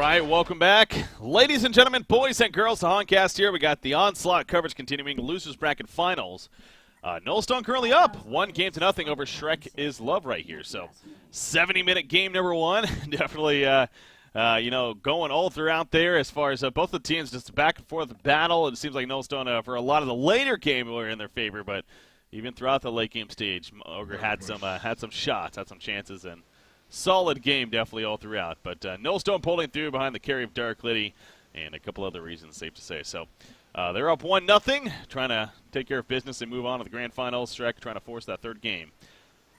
right, welcome back. Ladies and gentlemen, boys and girls, the Honcast here. We got the Onslaught coverage continuing, Losers Bracket Finals. Nullstone currently up 1-0 over Shrek is Love right here. So 70-minute game number one. Definitely, going all throughout there as far as both the teams, just a back and forth battle. It seems like Nullstone, for a lot of the later game, were in their favor, but even throughout the late game stage, Ogre had some shots, had some chances, and solid game definitely all throughout. But Nullstone pulling through behind the carry of Dark Liddy and a couple other reasons, safe to say. So they're up 1-0, trying to take care of business and move on to the grand finals. Shrek trying to force that third game.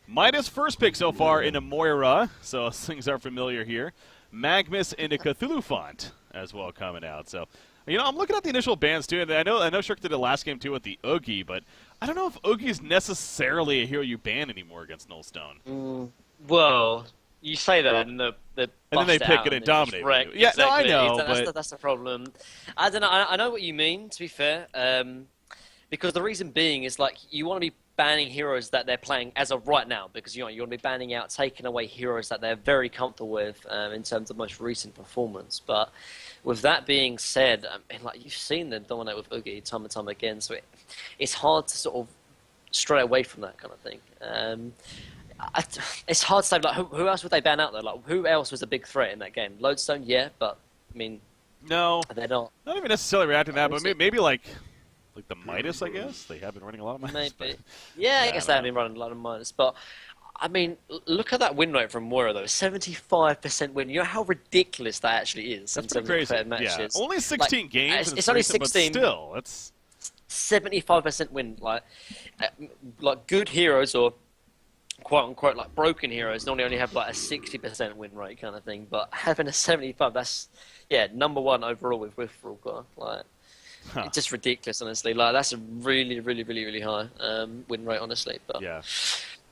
Midas first pick so far into Moira, so things are familiar here. Magmus into Cthulhu Font as well coming out. So, I'm looking at the initial bans too, and I know Shrek did the last game too with the Oogie, but I don't know if Oogie is necessarily a hero you ban anymore against Nullstone. Well, you say that, and then they pick it and dominate. Yeah, exactly. No, I know. That's the problem. I don't know. I know what you mean. To be fair, because the reason being is like you want to be banning heroes that they're playing as of right now, because you want to be banning out, taking away heroes that they're very comfortable with in terms of most recent performance. But with that being said, like you've seen them dominate with Oogie time and time again, so it's hard to sort of stray away from that kind of thing. It's hard to say, like, who else would they ban out, though? Like, who else was a big threat in that game? Lodestone, yeah, but, I mean... No. They're not. Not even necessarily reacting to that, but maybe like the Midas, I guess? They have been running a lot of Midas. Maybe. Yeah, I guess they have been running a lot of Midas, but... I mean, look at that win rate from Moira, though. 75% win. You know how ridiculous that actually is? That's pretty crazy. Yeah. Only 16 games. It's only 16. But still, that's... 75% win. Like good heroes or... quote-unquote, like, broken heroes normally only have, like, a 60% win rate kind of thing, but having a 75, that's, number one overall with Rulka. Like, it's just ridiculous, honestly. Like, that's a really, really, really, really high win rate, honestly. But yeah.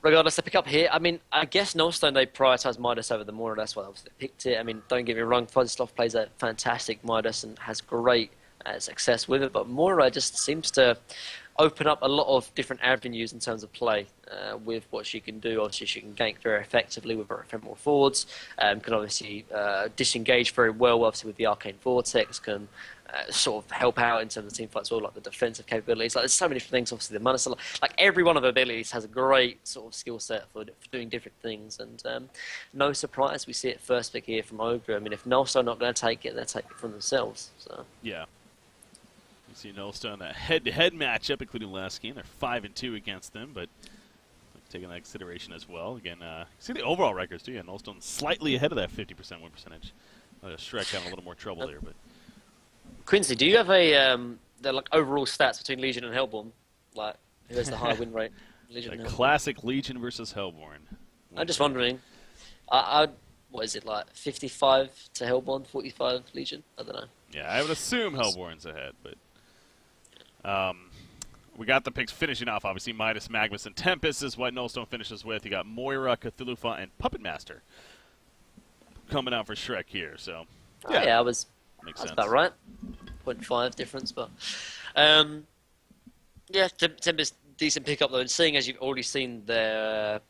Regardless, to pick up here, I mean, I guess Nullstone, they prioritise Midas over the Moira, that's why they picked it. I mean, don't get me wrong, Fuzzyslov plays a fantastic Midas and has great success with it, but Moira just seems to open up a lot of different avenues in terms of play with what she can do. Obviously, she can gank very effectively with her ephemeral forwards, can obviously disengage very well, obviously with the Arcane Vortex, can sort of help out in terms of team fights, well, like the defensive capabilities. Like, there's so many different things, obviously, the mana, like every one of her abilities has a great sort of skill set for doing different things, and no surprise we see it first pick here from Ogre. I mean, if Nullstone not going to take it, they'll take it from themselves. So yeah. You see Nullstone, that head-to-head matchup, including last game. They're 5-2 against them, but taking that consideration as well. Again, see the overall records too. Yeah, Nullstone slightly ahead of that 50% win percentage. Shrek having a little more trouble there, but Quincy, do you have the like overall stats between Legion and Hellborn? Like, who has the higher win rate? Legion and Hellborn? Classic Legion versus Hellborn. I'm just wondering. What is it, like 55 to Hellborn, 45 Legion? I don't know. Yeah, I would assume Hellborn's ahead, but we got the picks finishing off. Obviously, Midas, Magmus, and Tempest is what Nullstone finishes with. You got Moira, Cthulhu Font, and Puppet Master coming out for Shrek here. So yeah, that's sense. About right. 0.5 difference, but Tempest decent pickup though. And seeing as you've already seen their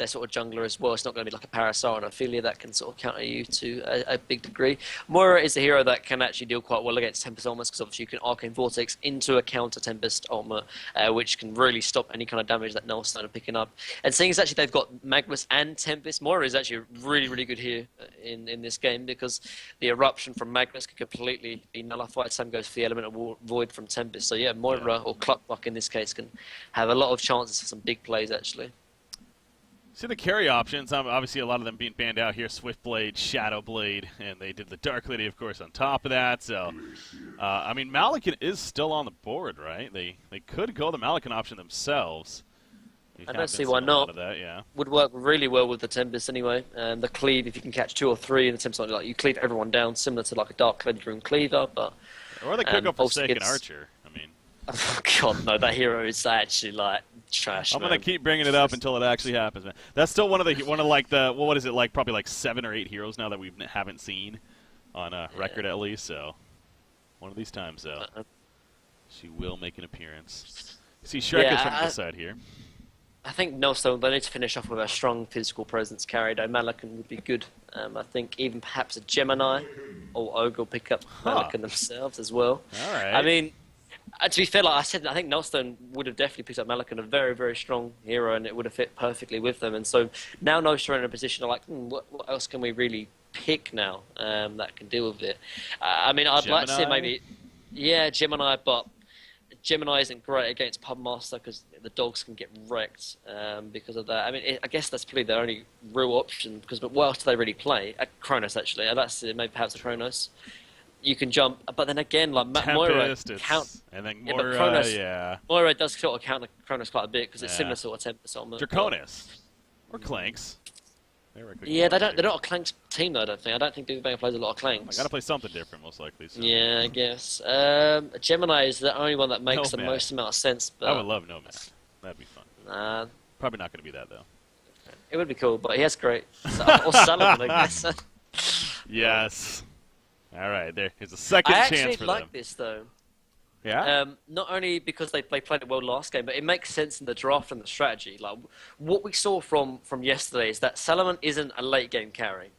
sort of jungler as well, it's not going to be like a Parasar and Ophelia that can sort of counter you to a big degree. Moira is a hero that can actually deal quite well against Tempest Ultimates, because obviously you can Arcane Vortex into a counter Tempest Ultimate, which can really stop any kind of damage that Nullstone are picking up. And seeing as actually they've got Magmus and Tempest, Moira is actually really, really good here in this game, because the Eruption from Magmus can completely be nullified. Same goes for the Elemental Void from Tempest. So yeah, Moira, or Cluckbuck in this case, can have a lot of chances for some big plays actually. See the carry options, obviously a lot of them being banned out here, Swiftblade, Shadowblade, and they did the Dark Lady, of course, on top of that. So, I mean, Malakin is still on the board, right? They could go the Malakin option themselves. I don't see why not. That, yeah. Would work really well with the Tempest anyway. And the Cleave, if you can catch 2 or 3 in the Tempest, like you cleave everyone down, similar to like a Dark Lady Rune Cleaver. But or they could go Forsaken Archer. I mean, oh god, no, that hero is actually like trash. I'm gonna keep bringing it up until it actually happens, man. That's still one of like the what is it, like probably like 7 or 8 heroes now that we haven't seen on record at least. So one of these times though, she will make an appearance. See Shrek is from this side here. I think Nullstone, they need to finish off with a strong physical presence carry, though Malakan would be good. I think even perhaps a Gemini or Ogre will pick up Malakan themselves as well. All right. I mean, to be fair, like I said, I think Nullstone would have definitely picked up Malakan, a very, very strong hero, and it would have fit perfectly with them. And so now Nullstone are in a position of like, what else can we really pick now that can deal with it? I mean, I'd like to say maybe, yeah, Gemini, but Gemini isn't great against Pubmaster because the dogs can get wrecked because of that. I mean, I guess that's probably their only real option because what else do they really play? Kronos, actually. That's maybe perhaps a Kronos. You can jump, but then again, like Moira count, and then Moira, Moira, but Kronos, Moira does sort of counter Kronos quite a bit because it's similar sort of Tempest on Draconis or Clanks. Yeah, they're not a Clanks team though. I don't think Big Bang plays a lot of Clanks. I gotta play something different, most likely. So. Yeah, I guess. Gemini is the only one that makes the most amount of sense. But I would love Nomad. That'd be fun. Probably not gonna be that though. It would be cool, but he has great. Or Sullivan, I guess. Yes. All right, there's a second chance for them. I actually like this though. Yeah. Not only because they played it well last game, but it makes sense in the draft and the strategy. Like what we saw from yesterday is that Salomon isn't a late game carry.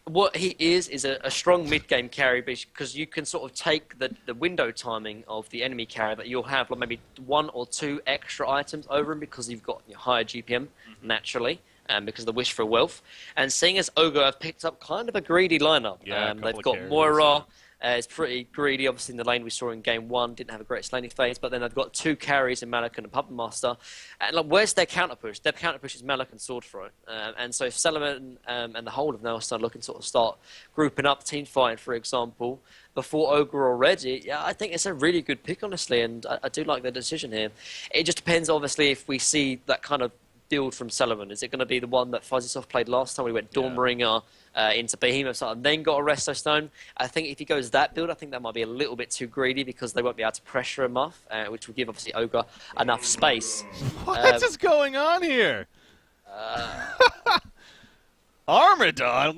What he is a strong mid game carry because you can sort of take the window timing of the enemy carry that you'll have like maybe 1 or 2 extra items over him because you've got higher GPM naturally. Because of the wish for wealth, and seeing as Ogre have picked up kind of a greedy lineup, they've got Moira. It's pretty greedy. Obviously, in the lane we saw in game 1, didn't have a great laning phase, but then they've got 2 carries in Malak and Puppet Master. And like, where's their counter push? Their counter push is Malak and Sword Throw. And so if Salomon and the whole of Null looking to sort of start grouping up, team fighting, for example, before Ogre already, yeah, I think it's a really good pick, honestly, and I do like the decision here. It just depends, obviously, if we see that kind of build from Salomon. Is it going to be the one that Fuzzysoft played last time? We went Dawnbringer into Behemoth and then got a Resto Stone. I think if he goes that build, I think that might be a little bit too greedy because they won't be able to pressure him off, which will give obviously Ogre enough space. What is going on here? Armadon?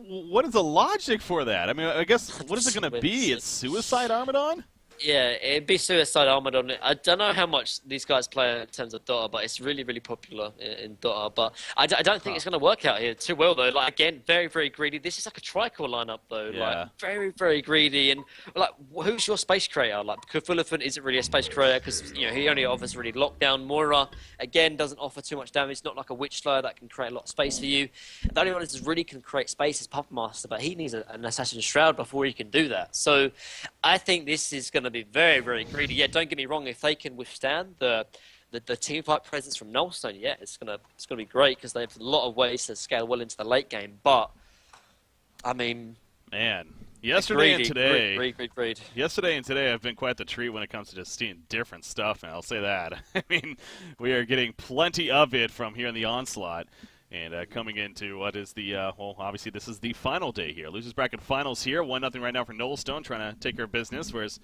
What is the logic for that? I mean, I guess, what is it going to be? It's Suicide Armadon? Yeah, it'd be Suicide Armadon. I don't know how much these guys play in terms of Dota, but it's really, really popular in Dota. But I don't think it's going to work out here too well, though. Like, again, very, very greedy. This is like a Tricore lineup, though. Yeah. Like, very, very greedy. And, like, who's your space creator? Like, Cthulhuphant isn't really a space creator because, he only offers really lockdown. Moira, again, doesn't offer too much damage. Not like a Witch Slayer that can create a lot of space for you. The only one that really can create space is Puppet Master, but he needs an Assassin's Shroud before he can do that. So I think this is going to be very, very greedy. Yeah, don't get me wrong. If they can withstand the team fight presence from Nullstone, yeah, it's gonna be great because they have a lot of ways to scale well into the late game. But I mean, man, yesterday and today, greed. Yesterday and today have been quite the treat when it comes to just seeing different stuff. And I'll say that. I mean, we are getting plenty of it from here in the Onslaught. And coming into what is the, well, obviously this is the final day here. Losers Bracket Finals here. 1-0 right now for Nullstone, trying to take care of business, whereas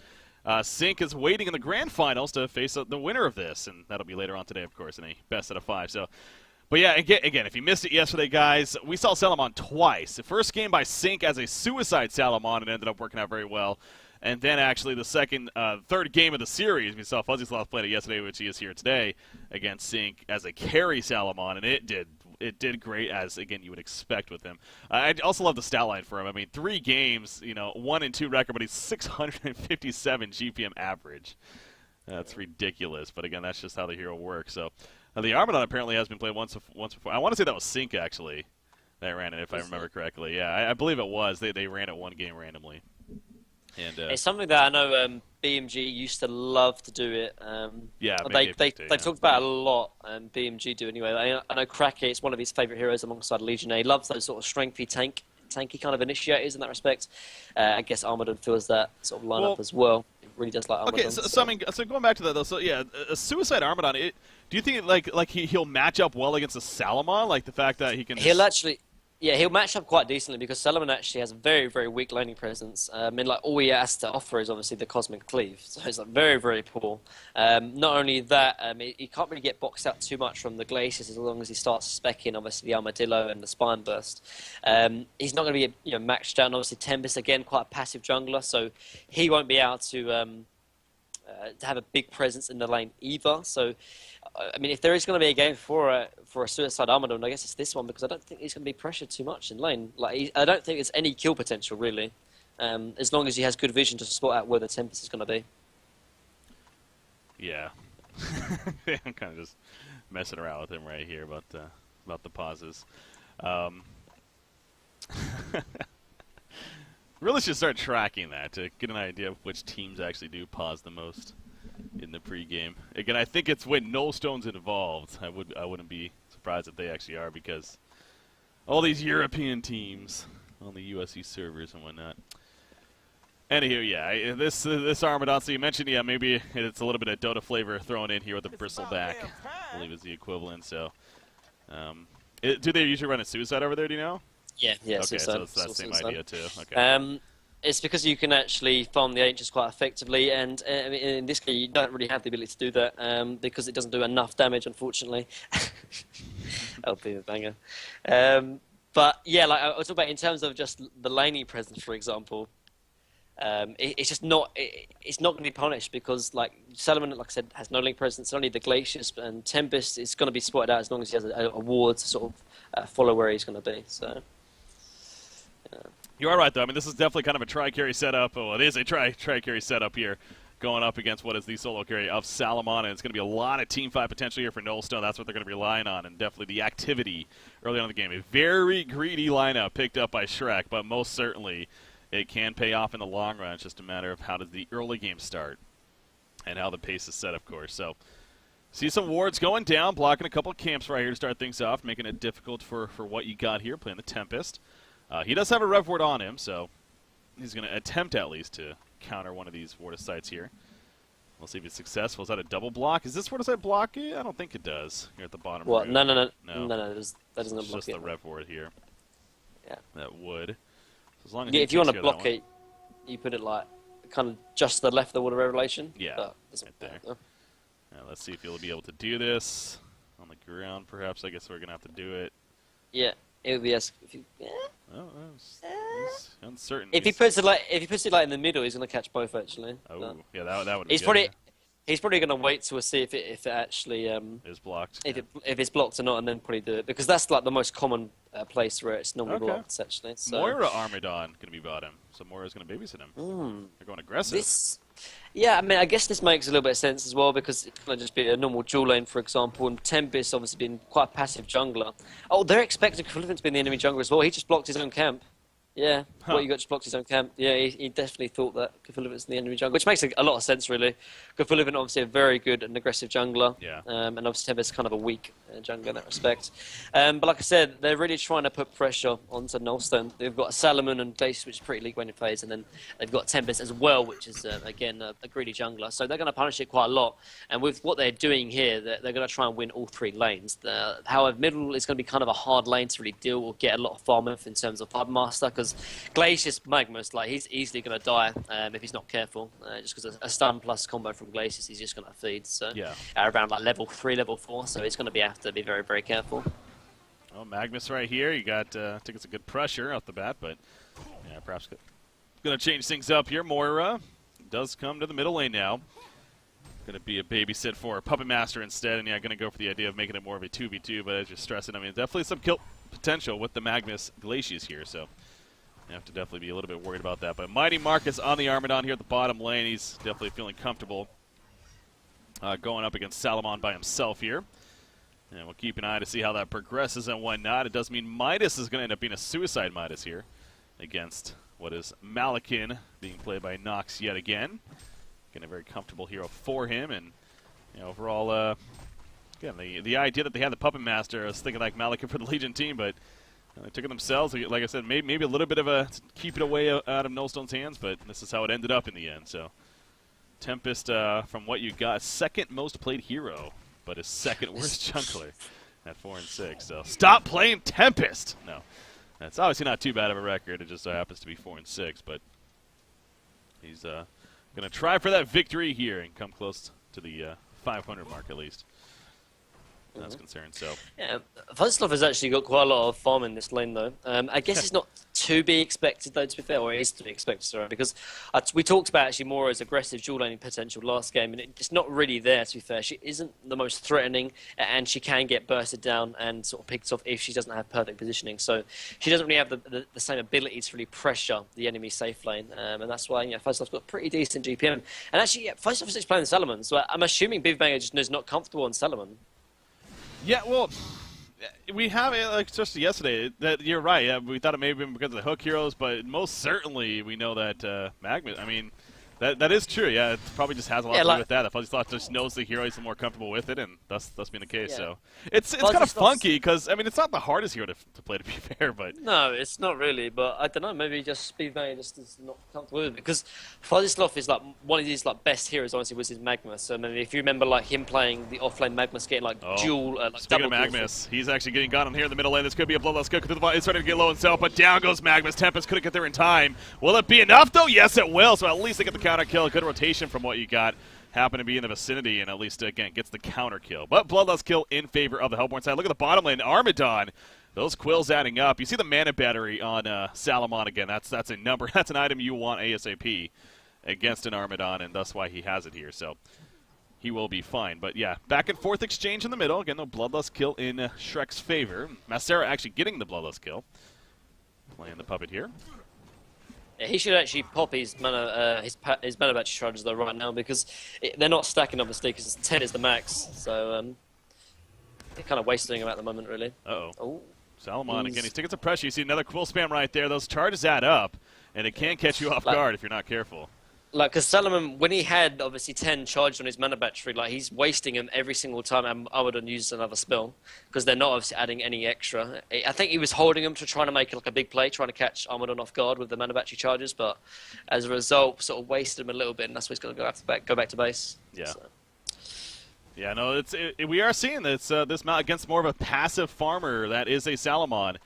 Sync is waiting in the grand finals to face the winner of this, and that'll be later on today, of course, in a best out of 5. So, but yeah, again, if you missed it yesterday, guys, we saw Salamon twice. The first game by Sync as a Suicide Salamon, and ended up working out very well. And then actually the third game of the series, we saw Fuzzysoft play it yesterday, which he is here today, against Sync as a carry Salamon, and it did great, as, again, you would expect with him. I also love the stat line for him. I mean, 3 games, 1 and 2 record, but he's 657 GPM average. That's ridiculous, but again, that's just how the hero works. So the Armadon apparently has been played once before. I want to say that was Sync, actually, that ran it, if I remember correctly. Yeah, I believe it was. They ran it one game randomly. And, it's something that I know BMG used to love to do it. Yeah, they talked about it a lot, and BMG do anyway. I know Cracky, it's one of his favourite heroes alongside Legion. He loves those sort of strengthy, tanky kind of initiators in that respect. I guess Armadon feels that sort of lineup as well. It really does like Armadon. Okay, so going back to that though, so yeah, a Suicide Armadon. Do you think like he'll match up well against a Salamon? Like the fact that he can. He'll match up quite decently because Salomon actually has a very, very weak laning presence. I mean, like, all he has to offer is obviously the Cosmic Cleave, so it's like very, very poor. Not only that, he can't really get boxed out too much from the Glaciers as long as he starts specking, obviously, the Armadillo and the Spine Burst. He's not going to be maxed out, and obviously Tempest, again, quite a passive jungler, so he won't be able to have a big presence in the lane either. So I mean, if there is going to be a game for a Suicide Armadon, I guess it's this one because I don't think he's going to be pressured too much in lane. Like, I don't think there's any kill potential really, as long as he has good vision to spot out where the Tempest is going to be. Yeah, I'm kind of just messing around with him right here about the pauses. Really should start tracking that to get an idea of which teams actually do pause the most in the pregame. Again, I think it's when Nullstone's involved. I wouldn't be surprised if they actually are, because all these European teams on the USC servers and whatnot. Anywho, yeah, this Armadon, so you mentioned, yeah, maybe it's a little bit of Dota flavor thrown in here with the bristleback, I believe is the equivalent. So, do they usually run a Suicide over there, do you know? Yeah. Okay, Suicide. so it's that same idea too. Okay. It's because you can actually farm the Ancients quite effectively, and I mean, in this case you don't really have the ability to do that because it doesn't do enough damage, unfortunately. That'll be a banger. But yeah, like I was talking about in terms of just the laning presence, for example. It's just not. It's not going to be punished because, like, Salomon, like I said, has no lane presence. Only the Glacius and Tempest is going to be spotted out as long as he has a ward to sort of follow where he's going to be. So. You are right, though. I mean, this is definitely kind of a tri-carry setup. Well, it is a tri-carry setup here, going up against what is the solo carry of Salomon, and it's going to be a lot of team fight potential here for Nullstone. That's what they're going to be relying on, and definitely the activity early on in the game. A very greedy lineup picked up by Shrek, but most certainly it can pay off in the long run. It's just a matter of how does the early game start and how the pace is set, of course. So, see some wards going down, blocking a couple of camps right here to start things off, making it difficult for what you got here, playing the Tempest. He does have a Rev Ward on him, so he's going to attempt at least to counter one of these Ward of Sights here. We'll see if he's successful. Is that a double block? Is this Ward of Sight block? I don't think it does here at the bottom. What? No. That doesn't it's block just it. the Rev Ward here. Yeah. That would. So as long as yeah, he if you want to takes care of block that it, you put it like kind of just to the left of the Ward of Revelation. Yeah, But doesn't right there. matter. Yeah, let's see if he'll be able to do this on the ground. Perhaps. I guess we're gonna have to do it. Yeah, it would be as if you. Oh, he's uncertain. If he puts it like in the middle, he's gonna catch both actually. Oh, But yeah, that would. he's probably gonna wait to see if it actually is blocked. if it's blocked or not, and then probably do it because that's like the most common place where it's normally blocked actually. So. Moira Armadon gonna be bottom, so Moira's gonna babysit him. They're going aggressive. Yeah, I mean, I guess this makes a little bit of sense as well because it's going to just be a normal dual lane, for example, and Tempest obviously being quite a passive jungler. Oh, they're expecting Cthulhu to be in the enemy jungler as well. He just blocked his own camp. Yeah, what you got just blocked his own camp. Yeah, he definitely thought that Cthulhu was in the enemy jungler, which makes a lot of sense, really. Cthulhu obviously a very good and aggressive jungler, and obviously Tempest is kind of a weak jungler in that respect. But like I said, they're really trying to put pressure onto Nullstone. They've got Salomon and Glacius, which is pretty League winning phase, and then they've got Tempest as well, which is, again, a greedy jungler. So they're going to punish it quite a lot. And with what they're doing here, they're going to try and win all three lanes. However, middle is going to be kind of a hard lane to really deal or get a lot of farm with in terms of Fiber Master, because Glacius Magnus, like, he's easily going to die if he's not careful, just because a stun plus combo from Glacius, he's just going to feed. So around like level 3, level 4, so he's going to have to be very, very careful. Oh, Magnus right here. You got tickets a good pressure off the bat, but yeah, perhaps going to change things up here. Moira does come to the middle lane now. Going to be a babysit for Puppet Master instead, and yeah, going to go for the idea of making it more of a 2v2, but as you're stressing, I mean, definitely some kill potential with the Magnus Glacius here, so you have to definitely be a little bit worried about that. But Mighty Marcus on the Armadon here at the bottom lane. He's definitely feeling comfortable going up against Salomon by himself here. And we'll keep an eye to see how that progresses and whatnot. It does mean Midas is going to end up being a suicide Midas here against what is Malakin, being played by Nox yet again. Getting a very comfortable hero for him. And you know, overall, again, the idea that they had the Puppet Master, I was thinking like Malakin for the Legion team, but they took it themselves. Like I said, maybe a little bit of a keep it away out of Nullstone's hands, but this is how it ended up in the end. So Tempest, from what you got, second most played hero, but his second worst jungler at 4-6. So stop playing Tempest. No, that's obviously not too bad of a record. It just happens to be 4-6, but he's going to try for that victory here and come close to the 500 mark at least. That's concerned. So yeah, Funstoff has actually got quite a lot of farm in this lane though. I guess it's not to be expected, though, to be fair, or it is to be expected, sorry, because we talked about actually more as aggressive dual laning potential last game, and it's not really there, to be fair. She isn't the most threatening, and she can get bursted down and sort of picked off if she doesn't have perfect positioning. So she doesn't really have the same ability to really pressure the enemy safe lane, and that's why Fuzzylove's got pretty decent GPM. And actually, Fuzzylove's just playing Salomon, so I'm assuming Bivbanger just is not comfortable on Salomon. Yeah, well, we have it, like, just yesterday, that you're right. Yeah, we thought it may have been because of the hook heroes, but most certainly we know that Magma, I mean, that is true. Yeah, it probably just has a lot to do with that. The Fuzzy Sloth just knows the hero is more comfortable with it, and thus being the case. Yeah. So it's kind of funky because, I mean, it's not the hardest hero to play, to be fair, but no, it's not really. But I don't know. Maybe just Speedbang just is not comfortable with it because Fuzzy Sloth is like one of his like best heroes. Honestly, was his Magma. So maybe if you remember like him playing the offlane Magma, getting like dual. Like speaking of Magnus, he's actually getting got on here in the middle lane. This could be a bloodlust kill. It's starting to get low himself, but down goes Magnus. Tempest couldn't get there in time. Will it be enough though? Yes, it will. So at least they get the counter kill. Good rotation from what you got. Happen to be in the vicinity, and at least, again, gets the counter kill. But bloodlust kill in favor of the Hellborn side. Look at the bottom lane. Armadon. Those quills adding up. You see the mana battery on Salomon again. That's a number. That's an item you want ASAP against an Armadon, and that's why he has it here. So he will be fine. But yeah, back and forth exchange in the middle. Again, the bloodlust kill in Shrek's favor. Masera actually getting the bloodlust kill. Playing the puppet here. Yeah, he should actually pop his mana battery charges though right now because they're not stacking obviously because 10 is the max. So they're kind of wasting them at the moment really. Oh, Salomon again. He's taking some pressure. You see another quill spam right there. Those charges add up, and it can catch you off guard if you're not careful. Like, because Salomon, when he had obviously 10 charged on his mana battery, like he's wasting them every single time Armadon uses another spell because they're not obviously adding any extra. I think he was holding them to try to make like a big play, trying to catch Armadon off guard with the mana battery charges, but as a result, sort of wasted them a little bit, and that's why he's going to go back to base. Yeah. So. Yeah, no, we are seeing this mount against more of a passive farmer that is a Salomon.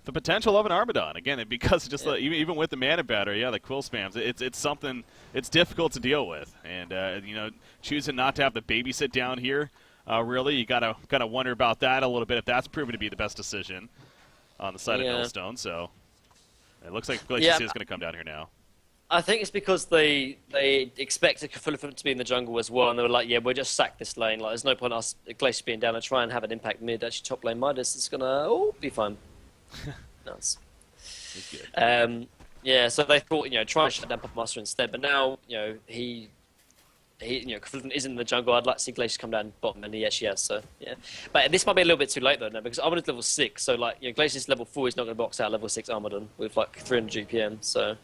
The potential of an Armadon again, because just even with the mana battery, the quill spams, it's something it's difficult to deal with, and choosing not to have the babysit down here, really, you gotta wonder about that a little bit if that's proven to be the best decision on the side of Nullstone. So it looks like Glacius is going to come down here now. I think it's because they expect Cthulhu to be in the jungle as well, and they were like, yeah, we'll just sack this lane. Like, there's no point in us Glacius being down and try and have an impact mid. Actually, top lane Midas is gonna be fine. Nice. Yeah, so they thought, try and shut down Papa Master instead, but now, he Cthulhu isn't in the jungle. I'd like to see Glacius come down bottom, and he actually has, so, yeah. But this might be a little bit too late, though, now, because Armadon's level 6, so, like, Glacius level 4 is not going to box out level 6 Armadon with, like, 300 GPM, so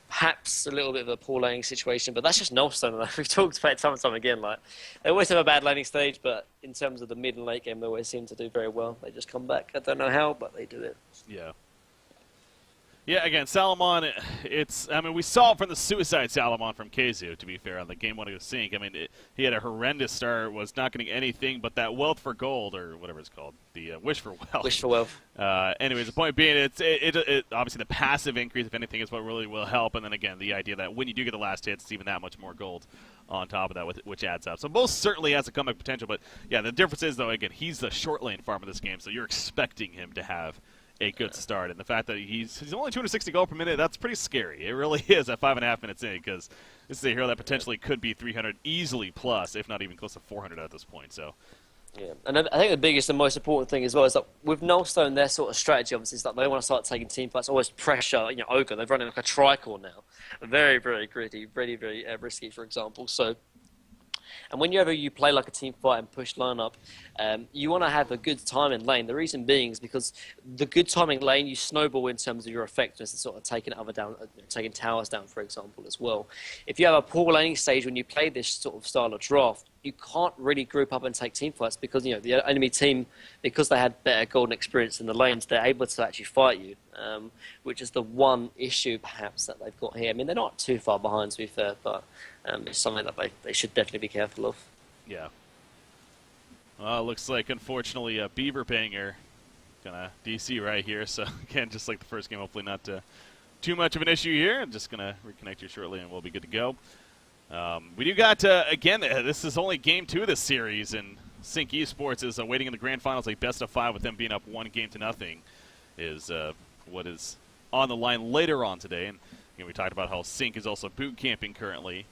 perhaps a little bit of a poor laning situation, but that's just Nullstone. We've talked about it time and time again. Like, they always have a bad laning stage, but in terms of the mid and late game, they always seem to do very well. They just come back. I don't know how, but they do it. Yeah. Yeah, again, Salomon, we saw it from the Suicide Salomon from Keizu, to be fair, on the Game 1 of the Sync. I mean, he had a horrendous start, was not getting anything but that Wealth for Gold, or whatever it's called, the Wish for Wealth. Wish for Wealth. Anyways, the point being, it obviously the passive increase, if anything, is what really will help, and then again, the idea that when you do get the last hits, it's even that much more gold on top of that, which adds up. So most certainly has a comeback potential, but yeah, the difference is, though, again, he's the short lane farm of this game, so you're expecting him to have a good start, and the fact that he's only 260 gold per minute, that's pretty scary. It really is at 5.5 minutes in, because this is a hero that potentially could be 300 easily plus, if not even close to 400 at this point. So, yeah, and I think the biggest and most important thing as well is that with Nullstone, their sort of strategy obviously is that they want to start taking team fights, always pressure. Ogre, they're running like a tricore now, very, very gritty, very, very risky, for example. So. And whenever you play like a team fight and push lineup, you want to have a good timing lane. The reason being is because the good timing lane, you snowball in terms of your effectiveness and sort of taking taking towers down, for example, as well. If you have a poor laning stage when you play this sort of style of draft, you can't really group up and take team fights because the enemy team, because they had better golden experience in the lanes, they're able to actually fight you, which is the one issue perhaps that they've got here. I mean, they're not too far behind, to be fair, but it's something that they should definitely be careful of. Yeah. Well, looks like, unfortunately, Beaver Banger gonna DC right here. So, again, just like the first game, hopefully not too much of an issue here. I'm just gonna reconnect you shortly, and we'll be good to go. We do got, again, this is only game 2 of this series, and Sync Esports is waiting in the grand finals, a best of 5 with them being up 1-0 is what is on the line later on today. And we talked about how Sync is also boot camping currently,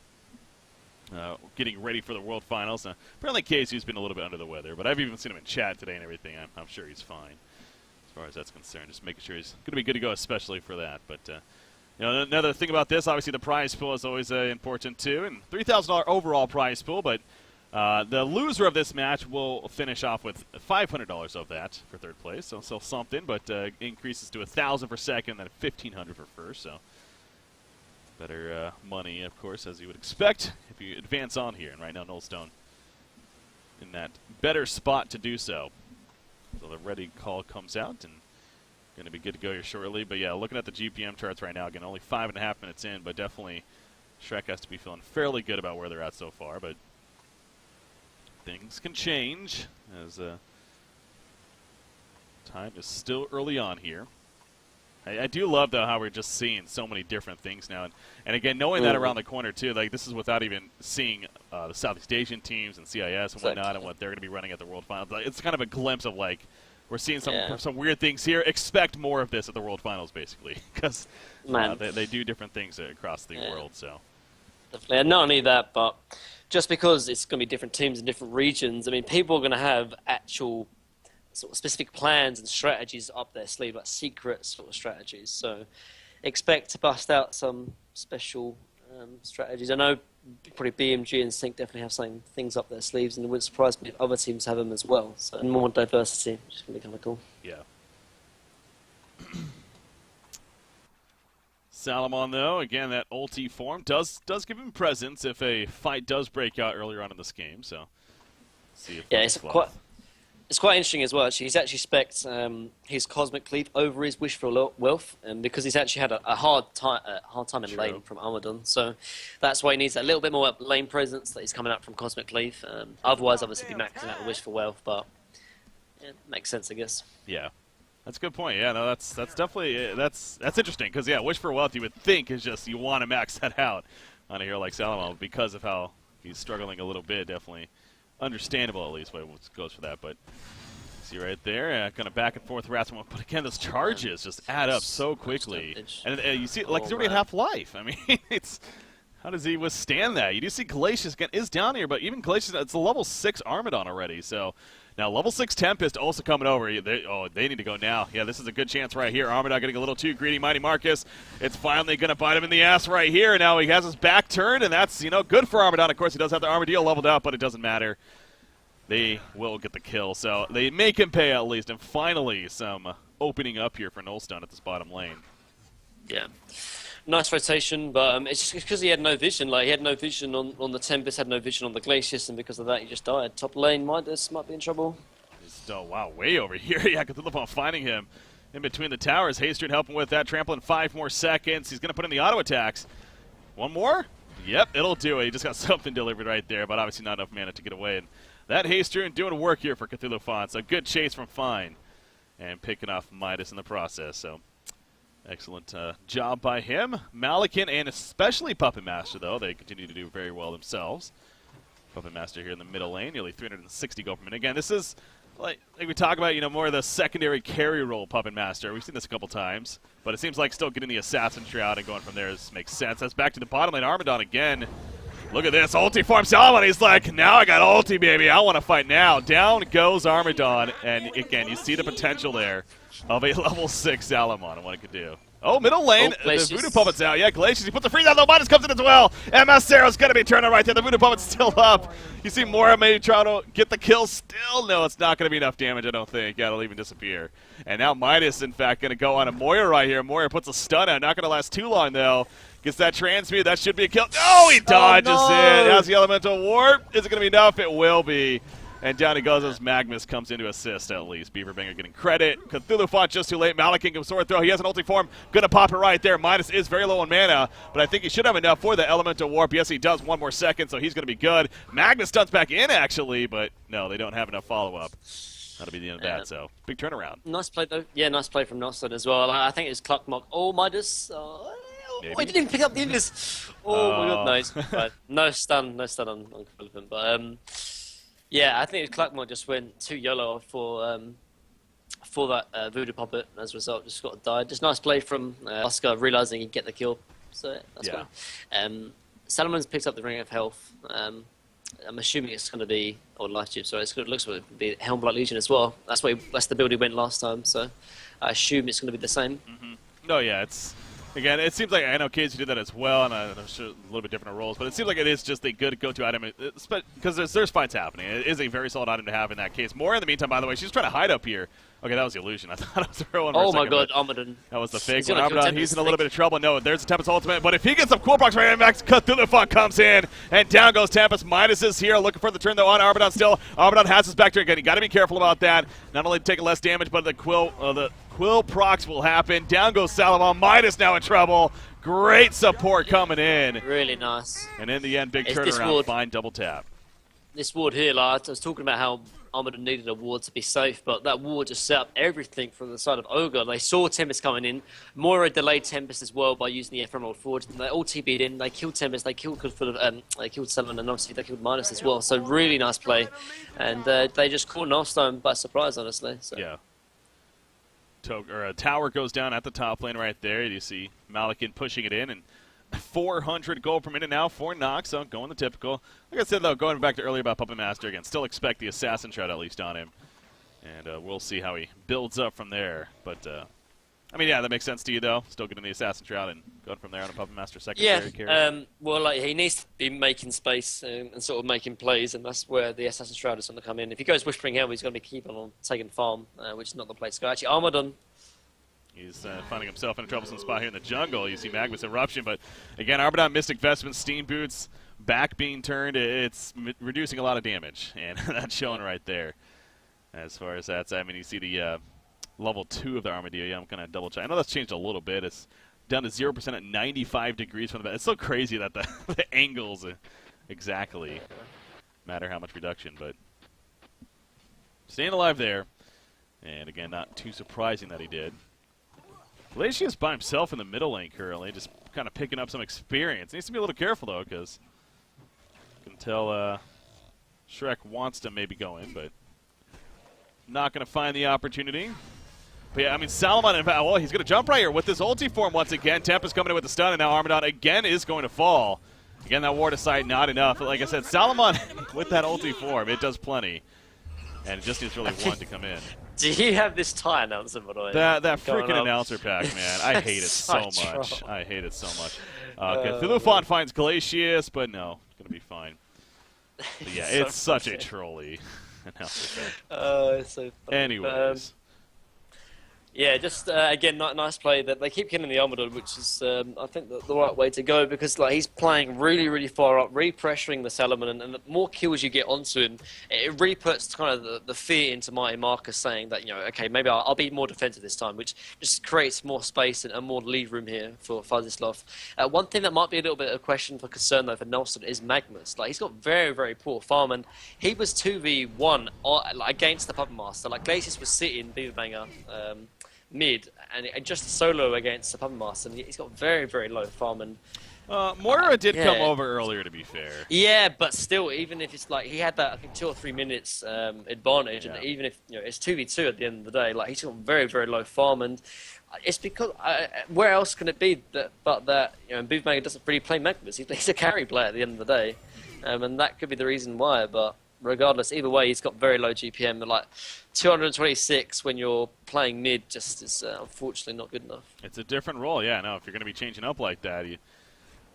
getting ready for the World Finals. Apparently Casey's been a little bit under the weather, but I've even seen him in chat today and everything. I'm sure he's fine as far as that's concerned. Just making sure he's going to be good to go, especially for that. But another thing about this, obviously the prize pool is always important too, and $3,000 overall prize pool. But the loser of this match will finish off with $500 of that for third place, so something. But increases to $1,000 for second, then $1,500 for first. So better money, of course, as you would expect if you advance on here. And right now, Nullstone in that better spot to do so. So the ready call comes out and going to be good to go here shortly. But yeah, looking at the GPM charts right now, again, only 5.5 minutes in, but definitely Shrek has to be feeling fairly good about where they're at so far. But things can change as time is still early on here. I do love, though, how we're just seeing so many different things now. And again, knowing that around the corner, too, like this is without even seeing the Southeast Asian teams and CIS and whatnot and what they're going to be running at the World Finals. It's kind of a glimpse of, like, we're seeing some weird things here. Expect more of this at the World Finals, basically, because they do different things across the world. So definitely. And not only that, but just because it's going to be different teams in different regions, I mean, people are going to have actual sort of specific plans and strategies up their sleeve, like secret sort of strategies. So expect to bust out some special strategies. I know probably BMG and Sync definitely have some things up their sleeves, and it wouldn't surprise me if other teams have them as well. So more diversity, which is going to be kind of cool. Yeah. Salomon, though, again, that ulti form does give him presence if a fight does break out earlier on in this game. So see if it's quite interesting as well. Actually, he's actually spec'd his Cosmic Cleave over his Wish for Wealth, because he's actually had a hard time in lane from Armadon. So that's why he needs a little bit more lane presence that he's coming up from Cosmic Cleave. Otherwise, obviously, he'd be maxing out the Wish for Wealth, but yeah, makes sense, I guess. Yeah, that's a good point. Yeah, no, that's definitely that's interesting because Wish for Wealth you would think is just you want to max that out on a hero like Salomon because of how he's struggling a little bit. Definitely understandable, at least, what goes for that. But see right there, kind of back and forth harassment. But again, those charges just add up so quickly. And you see, like, he's already at half life. I mean, it's how does he withstand that? You do see Glacius again is down here, but even Glacius, it's a level 6 Armadon already. So now level 6 Tempest also coming over. They need to go now. Yeah, this is a good chance right here. Armadon getting a little too greedy. Mighty Marcus, it's finally going to bite him in the ass right here. Now he has his back turned, and that's, good for Armadon. Of course, he does have the Armadillo leveled up, but it doesn't matter. They will get the kill. So they make him pay at least, and finally some opening up here for Nullstone at this bottom lane. Yeah. Nice rotation, but it's just because he had no vision. Like, he had no vision on the Tempest, had no vision on the Glacius, and because of that, he just died. Top lane, Midas might be in trouble. Wow, way over here. Yeah, Cthulhu finding him in between the towers. Haystreet helping with that, trampling 5 more seconds. He's going to put in the auto attacks. One more? Yep, it'll do it. He just got something delivered right there, but obviously not enough mana to get away. And that Haystreet doing work here for Cthulhu. So good chase from Fine and picking off Midas in the process. So excellent job by him. Malikan and especially Puppet Master, though. They continue to do very well themselves. Puppet Master here in the middle lane, nearly 360 gold per minute. Again, this is, like we talk about, more of the secondary carry role Puppet Master. We've seen this a couple times, but it seems like still getting the Assassin Shroud and going from there makes sense. That's back to the bottom lane. Armadon again. Look at this. Ulti form Salomon. He's like, now I got ulti, baby. I want to fight now. Down goes Armadon. And again, you see the potential there of a level 6 Salomon and what it could do. Oh, middle lane. The Voodoo Puppet's out. Yeah, Glacius. He puts the freeze out, though. Midas comes in as well. MS Zero's going to be turning right there. The Voodoo Puppet's still up. You see Moira maybe trying to get the kill still. No, it's not going to be enough damage, I don't think. Yeah, it'll even disappear. And now Midas, in fact, going to go on a Moira right here. Moira puts a stun out. Not going to last too long, though. Gets that transmute. That should be a kill. No, he dodges it. How's the Elemental Warp? Is it going to be enough? It will be. And down he goes as Magnus comes in to assist at least. Beaverbanger getting credit. Cthulhu fought just too late. Malikan gives sword throw. He has an ulti form. Gonna pop it right there. Midas is very low on mana, but I think he should have enough for the Elemental Warp. Yes, he does. 1 more second, so he's gonna be good. Magnus stuns back in, actually, but no, they don't have enough follow-up. That'll be the end of that, so big turnaround. Nice play, though. Yeah, nice play from Noston as well. I think it was Cluckmock. Oh, Midas. He didn't even pick up the Invis. Oh, my God, nice. But no stun on Cthulhu. But, yeah, I think Cluckmore just went too yellow for for that Voodoo Puppet. As a result, just got to die. Just nice play from Oscar, realizing he'd get the kill. So that's Yeah. fine. Salamon's picked up the Ring of Health. I'm assuming it's going to be, or Life Tube, sorry, it looks like it could be Helmblight Legion as well. That's the build he went last time, so I assume it's going to be the same. No, yeah, it's again. It seems like I know Casey did that as well, and I'm sure a little bit different roles, but it seems like it is just a good go-to item because there's fights happening. It is a very solid item to have in that case. More in the meantime, by the way, she's trying to hide up here. Okay, that was the illusion. I thought it was her one. Oh my god, Armadon. That was the fake He's one. gonna kill Armadon, he's in a Tempest. little bit of trouble. No, there's a Tempest ultimate, but if he gets some cool procs right, Max Cthulhu comes in, and down goes Tempest. Midas is here, looking for the turn though on Armadon still. Armadon has his back to it again. You got to be careful about that. Not only taking less damage, but the Quill procs will happen. Down goes Salomon. Midas now in trouble. Great support coming in. Really nice. And in the end, big It's this turnaround. ward. Fine double tap. This ward here, like I was talking about how Armadon needed a ward to be safe, but that ward just set up everything from the side of Ogre. They saw Tempest coming in. Moira delayed Tempest as well by using the Ephemeral Forge. They all TB'd in. They killed Tempest. They killed they killed Salmon, and obviously they killed Midas as well. So really nice play, and they just caught Nullstone by surprise, honestly. So. Yeah. A tower goes down at the top lane right there. You see Malakin pushing it in, and 400 gold per minute now for Nox, so going the typical. Like I said, though, going back to earlier about Puppet Master again, still expect the Assassin Shroud at least on him. And we'll see how he builds up from there. But, I mean, yeah, that makes sense to you, though. Still getting the Assassin Shroud and going from there on a Puppet Master secondary carry. Well, like he needs to be making space and sort of making plays, and that's where the Assassin Shroud is going to come in. If he goes Whispering Helm, he's going to be keeping on taking farm, which is not the place to go. Actually, Armadon. He's finding himself in a troublesome spot here in the jungle. You see Magnus Eruption, but again, Armadon, Mystic Vestments, Steam Boots, back being turned, it's reducing a lot of damage, and that's showing right there. As far as that's, I mean, you see the level 2 of the Armadillo. Yeah, I'm going to double check. I know that's changed a little bit. It's down to 0% at 95 degrees from the back. It's so crazy that the angles exactly matter how much reduction, but staying alive there. And again, not too surprising that he did. Glacius by himself in the middle lane currently, just kind of picking up some experience. Needs to be a little careful, though, because you can tell Shrek wants to maybe go in, but not going to find the opportunity. But yeah, I mean, Salomon, well, he's going to jump right here with this ulti form once again. Tempest coming in with the stun, and now Armadon again is going to fall. Again, that ward aside, not enough. But like I said, Salomon with that ulti form, it does plenty. And it just needs really one to come in. Do you have this tie announcer, by the way? That freaking announcer pack, man. I hate it so Such much. trouble. I hate it so much. Cthulhu finds Glacius, but no, it's going to be fine. But yeah, it's such a trolly announcer pack. It's so funny. Anyways. Yeah, just again, nice play. That they keep killing the Armadon, which is I think the right way to go, because like he's playing really, really far up, re-pressuring the Salomon, and the more kills you get onto him, it re-puts kind of the fear into Mighty Marcus, saying that, you know, okay, maybe I'll be more defensive this time, which just creates more space and more lead room here for Fuzzyslov. One thing that might be a little bit of a question for concern though for Nelson is Magnus. Like he's got very, very poor farm, and he was 2v1 against the Puppet Master. Like Glacius was sitting Beaverbanger mid and just solo against the Puppet Master, and he's got very, very low farm. And Moira did come over earlier, to be fair. yeah, but still, even if it's like he had that, I think 2 or 3 minutes advantage, Yeah. and even if it's 2v2 at the end of the day, like he's got very, very low farm, and it's because where else can it be but that Beaverbanger doesn't really play Magnus. He's a carry player at the end of the day, and that could be the reason why. But regardless, either way, he's got very low GPM. Like 226 when you're playing mid just is unfortunately not good enough. It's a different role, yeah. No, if you're going to be changing up like that,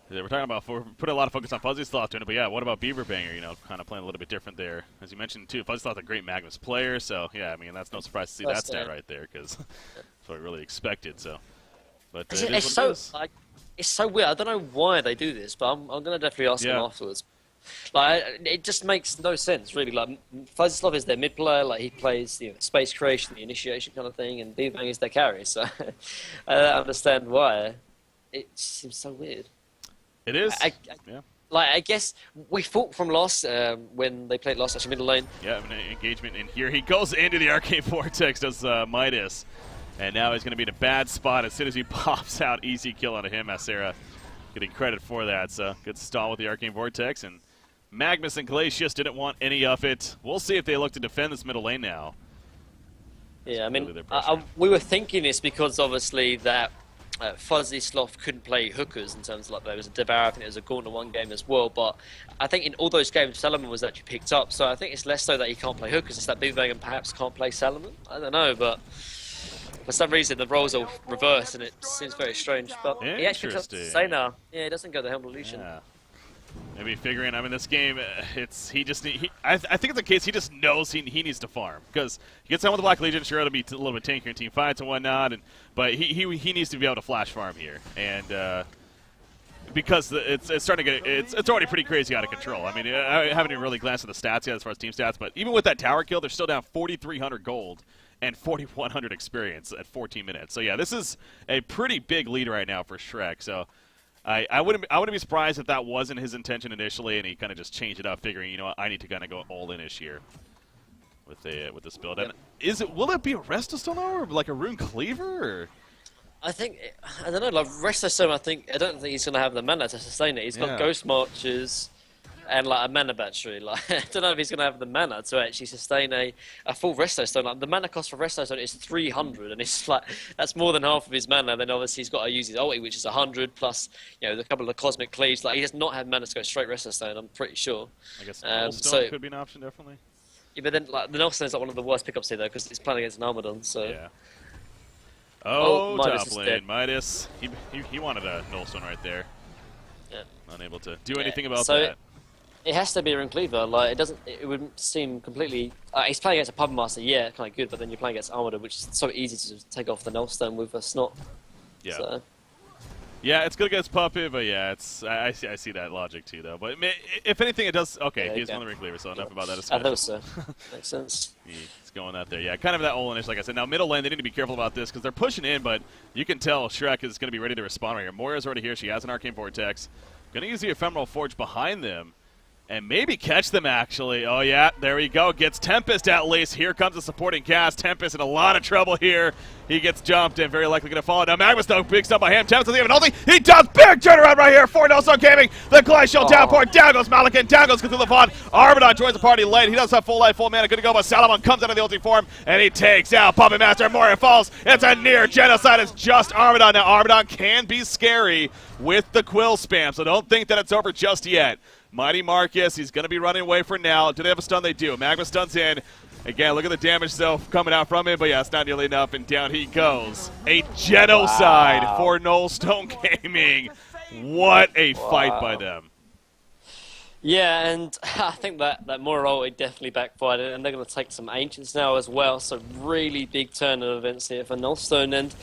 we're talking about put a lot of focus on Fuzzyslov doing it, but yeah, what about Beaverbanger? Kind of playing a little bit different there, as you mentioned too. Fuzzyslov a great Magnus player, so yeah, I mean that's no surprise to see that stat right there, because that's what I really expected. So, but it's so weird. I don't know why they do this, but I'm gonna definitely ask him afterwards. Like it just makes no sense, really. Like Fuzzyslov is their mid player, like he plays space creation, the initiation kind of thing, and Beaverbanger is their carry. So I don't understand why. It seems so weird. It is. Like I guess we fought from loss when they played loss actually middle lane. Yeah, an engagement in here. He goes into the Arcane Vortex, does Midas, and now he's going to be in a bad spot as soon as he pops out. Easy kill onto him. Sarah getting credit for that. So good stall with the Arcane Vortex, and Magnus and Glacius didn't want any of it. We'll see if they look to defend this middle lane now. Yeah, I mean, Really their pressure. we were thinking this because obviously that Fuzzy Sloth couldn't play hookers in terms of like there was a Devour, I think there was a Gauntlet one game as well. But I think in all those games, Salomon was actually picked up. So I think it's less so that he can't play hookers, it's that Big Vegan perhaps can't play Salomon. I don't know, but for some reason the roles are reversed and it seems very strange. But he actually picks up Sustainer. Yeah, he doesn't go the Helm Illusion. Yeah. Maybe figuring, I mean, this game, I think it's a case he just knows he needs to farm. Because he gets down with the Black Legion, sure, it'll be a little bit tankier in team fights and whatnot, but he needs to be able to flash farm here. And because it's starting to get, it's already pretty crazy out of control. I mean, I haven't even really glanced at the stats yet as far as team stats, but even with that tower kill, they're still down 4,300 gold and 4,100 experience at 14 minutes. So yeah, this is a pretty big lead right now for Shrek. So I wouldn't be surprised if that wasn't his intention initially, and he kind of just changed it up, figuring, you know what, I need to kind of go all in-ish here with this build. And will it be a Resto Stone or like a Rune Cleaver? Or? I don't know. Like Resto Stone, I don't think he's gonna have the mana to sustain it. He's got Ghost Marches and like a mana battery. Like I don't know if he's gonna have the mana to actually sustain a full Resto Stone. Like the mana cost for Resto Stone is 300, and it's like that's more than half of his mana. Then obviously he's got to use his ulti, which is 100 plus, you know, the couple of Cosmic Cleaves. Like he does not have mana to go straight Resto Stone. I'm pretty sure. I guess Null Stone could be an option, definitely. Yeah, but then like the Null Stone is like one of the worst pickups here though, because it's playing against an Armadon. So. Yeah. Oh, Midas top lane, Midas. He wanted a Null Stone right there. Yeah. Unable to do anything about that. It has to be a Rune Cleaver. Like it would seem completely. He's playing against a Puppet Master, yeah, kind of good, but then you're playing against Armador, which is so easy to just take off the Null Stone with a Snot. Yeah. So. Yeah, it's good against Puppet, but yeah, I see that logic too, though. But if anything, it does. Okay, yeah, he's on the Rune Cleaver, so enough about that. I thought so. Makes sense. He's going out there. Yeah, kind of that all-in-ish, like I said. Now, middle lane, they need to be careful about this because they're pushing in, but you can tell Shrek is going to be ready to respond right here. Moira's already here. She has an Arcane Vortex. Going to use the Ephemeral Forge behind them. And maybe catch them, actually. Oh, yeah, there we go. Gets Tempest at least. Here comes the supporting cast. Tempest in a lot of trouble here. He gets jumped and very likely going to fall. Now, Magma Stone, big stuff by him. Tempest doesn't even ulti. He does. Big turnaround right here for Null Stone Gaming. The Glacial downpour. Down goes Malakin. Down goes Cthulhu. Armadon joins the party late. He does have full life, full mana. Good to go, but Salomon comes out of the ulti form, and he takes out Puppet Master. Moria falls. It's a near genocide. It's just Armadon. Now, Armadon can be scary with the Quill spam, so don't think that it's over just yet. Mighty Marcus, he's going to be running away for now. Do they have a stun? They do. Magma stuns in. Again, look at the damage, though, coming out from it. But, yeah, it's not nearly enough, and down he goes. A genocide for Null Stone Gaming. What a fight by them. Yeah, and I think that Moira ulti definitely backfired, and they're going to take some Ancients now as well. So really big turn of events here for Null Stone. And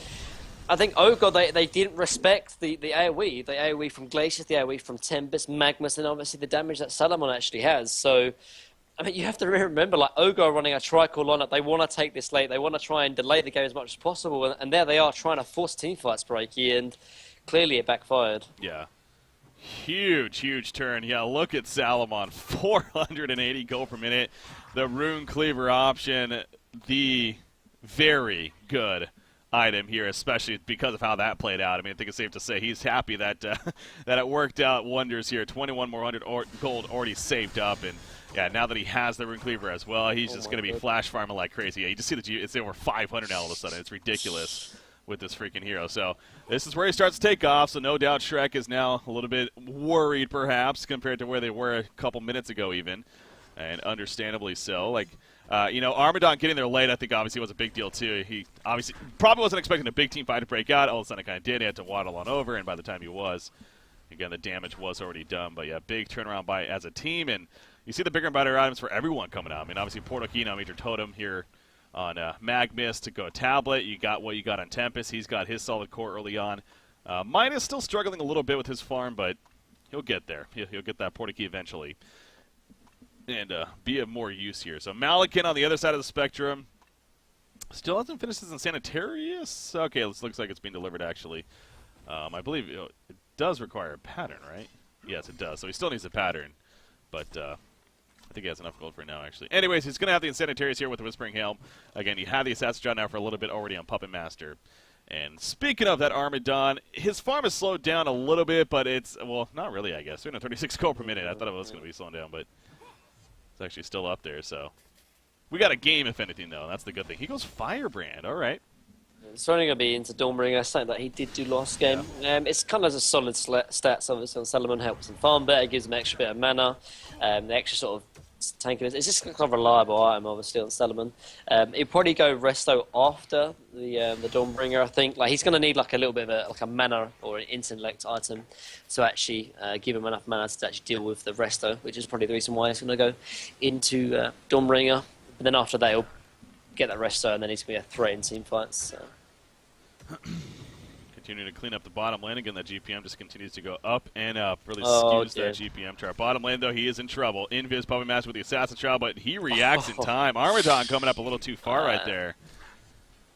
I think Ogre, they didn't respect the AoE. The AoE from Glacius, the AoE from Tempest, Magmus, and obviously the damage that Salomon actually has. So, I mean, you have to remember, like, Ogre are running a tri-core lineup. They want to take this late. They want to try and delay the game as much as possible. And there they are trying to force teamfights break here, and clearly it backfired. Yeah. Huge turn. Yeah, look at Salomon. 480 gold per minute. The Rune Cleaver option, the very good item here, especially because of how that played out. I mean, I think it's safe to say he's happy that that it worked out wonders here. 21 more gold already saved up, and yeah, now that he has the Rune Cleaver as well, he's just going to be flash farming like crazy. Yeah, you just see that it's over 500 now all of a sudden. It's ridiculous with this freaking hero. So this is where he starts to take off. So no doubt Shrek is now a little bit worried, perhaps, compared to where they were a couple minutes ago, even, and understandably so. Like, you know, Armadon getting there late, I think, obviously was a big deal, too. He obviously probably wasn't expecting a big team fight to break out. All of a sudden, it kind of did. He had to waddle on over, and by the time he was, again, the damage was already done. But, yeah, big turnaround by as a team. And you see the bigger and better items for everyone coming out. I mean, obviously, Portal Key, now Major Totem here on Magmus to go Tablet. You got what you got on Tempest. He's got his solid core early on. Mine is still struggling a little bit with his farm, but he'll get there. He'll get that Portal Key eventually and be of more use here. So Malakin on the other side of the spectrum still hasn't finished his Insanitarius. Okay, this looks like it's being delivered, actually. I believe it does require a pattern, right? Yes, it does. So he still needs a pattern, but I think he has enough gold for it now, actually. Anyways, he's going to have the Insanitarius here with the Whispering Helm. Again, you have the Assassin John now for a little bit already on Puppet Master. And speaking of that Armadon, his farm has slowed down a little bit, but it's, well, not really, I guess. 36 gold per minute. I thought it was going to be slowing down, but it's actually still up there, so We got a game, if anything, though. That's the good thing. He goes Firebrand. All right. It's only going to be into Dawnbringer, something that he did do last game. It's kind of a solid stats, obviously, on Salomon. Helps him farm better, gives him an extra bit of mana. The extra sort of tankiness. It's just kind of a reliable item, obviously, on Salomon. He'll probably go Resto after the Dawnbringer, I think. Like, he's going to need like a little bit of a mana or an intellect item to actually give him enough mana to actually deal with the Resto, which is probably the reason why he's going to go into Dawnbringer. But then after that, he'll get that Resto, and then he's going to be a threat in team fights. So. Continuing to clean up the bottom lane. Again, that GPM just continues to go up and up. Really skews that GPM chart. Bottom lane, though, he is in trouble. Invis Puppet Master with the Assassin Trial, but he reacts in time. Armadon coming up a little too far right there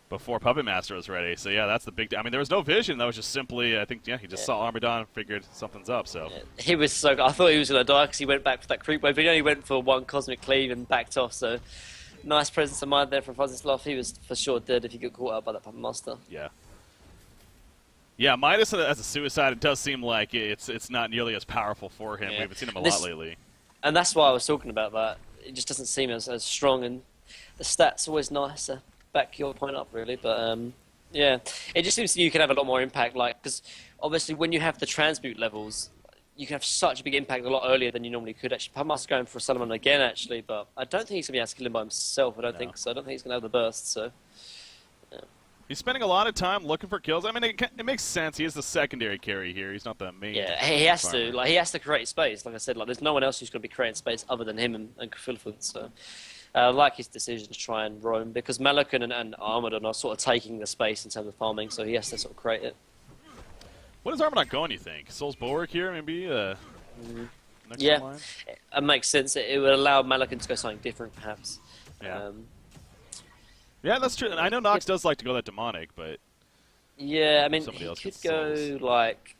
before Puppet Master was ready. So, yeah, that's the big... I mean, there was no vision. That was just simply, I think, he just saw Armadon and figured something's up. So he was so... I thought he was going to die because he went back for that creep wave, but he only went for one Cosmic Cleave and backed off, so... Nice presence of mind there from Fuzzyslov. He was for sure dead if he got caught out by that Puppet Master. Yeah. Yeah, Midas as a suicide, it does seem like it's not nearly as powerful for him. Yeah. We've seen him a lot lately. And that's why I was talking about that. It just doesn't seem as strong, and the stats always nice to back your point up, really. But, yeah, it just seems you can have a lot more impact, like, because obviously when you have the transmute levels, you can have such a big impact a lot earlier than you normally could. Actually, Puppet going for Solomon again, actually, but I don't think he's going to be able to kill him by himself. I don't think so. I don't think he's going to have the burst, so... He's spending a lot of time looking for kills. I mean, it makes sense. He is the secondary carry here. He's not the main. Yeah, he has to. Like, he has to create space. Like I said, like there's no one else who's going to be creating space other than him and Cthulhu. So, I like his decision to try and roam because Malakan and Armadon are sort of taking the space in terms of farming. So he has to sort of create it. What is Armadon going? You think Soul's Bulwark here? Maybe. Next yeah, line? It makes sense. It would allow Malakan to go something different, perhaps. Yeah. Yeah, that's true. And I know Nox does like to go that demonic, but yeah, I mean, he could go like.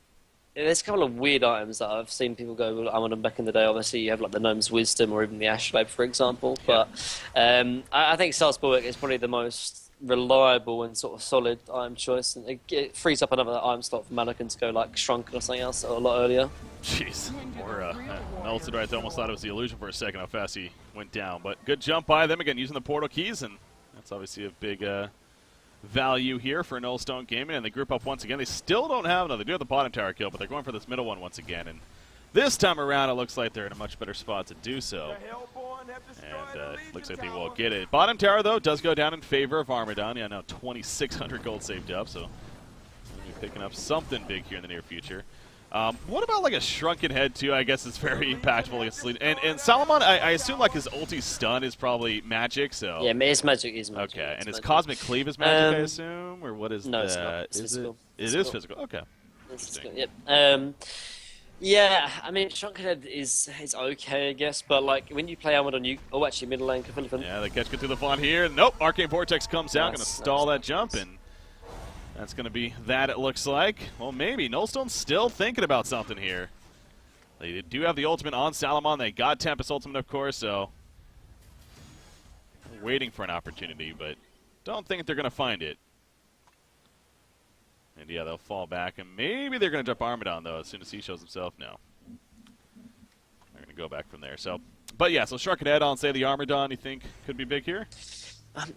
There's a couple of weird items that I've seen people go with Armadon back in the day. Obviously, you have like the Gnome's Wisdom or even the Ashlab, for example. But I think Salzburg is probably the most reliable and sort of solid item choice, and it frees up another item slot for Malakan to go like Shrunken or something else a lot earlier. Jeez, or Nelson right there almost thought it was the illusion for a second how fast he went down. But good jump by them again using the portal keys, and that's obviously a big value here for Nullstone Gaming. And they group up once again. They still don't have another. They do have the bottom tower kill, but they're going for this middle one once again. And this time around, it looks like they're in a much better spot to do so. And looks like they will get it. Bottom tower, though, does go down in favor of Armadon. Yeah, now 2,600 gold saved up, so we'll be picking up something big here in the near future. What about like a Shrunken Head too? I guess it's very impactful against lead. And Salomon, I assume like his ulti stun is probably magic. So yeah, it's magic. Is magic. Okay, and his Cosmic Cleave is magic, I assume, or what is no, that? It's not. It's physical. It is physical. Okay. It's physical, yep. Yeah, I mean, Shrunken Head is okay, I guess, but like when you play Armadon, actually middle lane Cthulhu. Yeah, they catch good through the Fawn here. Nope, Arcane Vortex comes out, gonna stall that jump, and that's going to be that, it looks like. Well, maybe. Nullstone's still thinking about something here. They do have the ultimate on Salomon. They got Tempest ultimate, of course, so waiting for an opportunity, but don't think they're going to find it. And, yeah, they'll fall back, and maybe they're going to jump Armadon, though, as soon as he shows himself. No. They're going to go back from there. So, but, yeah, so Shrunken Head on, say the Armadon, you think could be big here?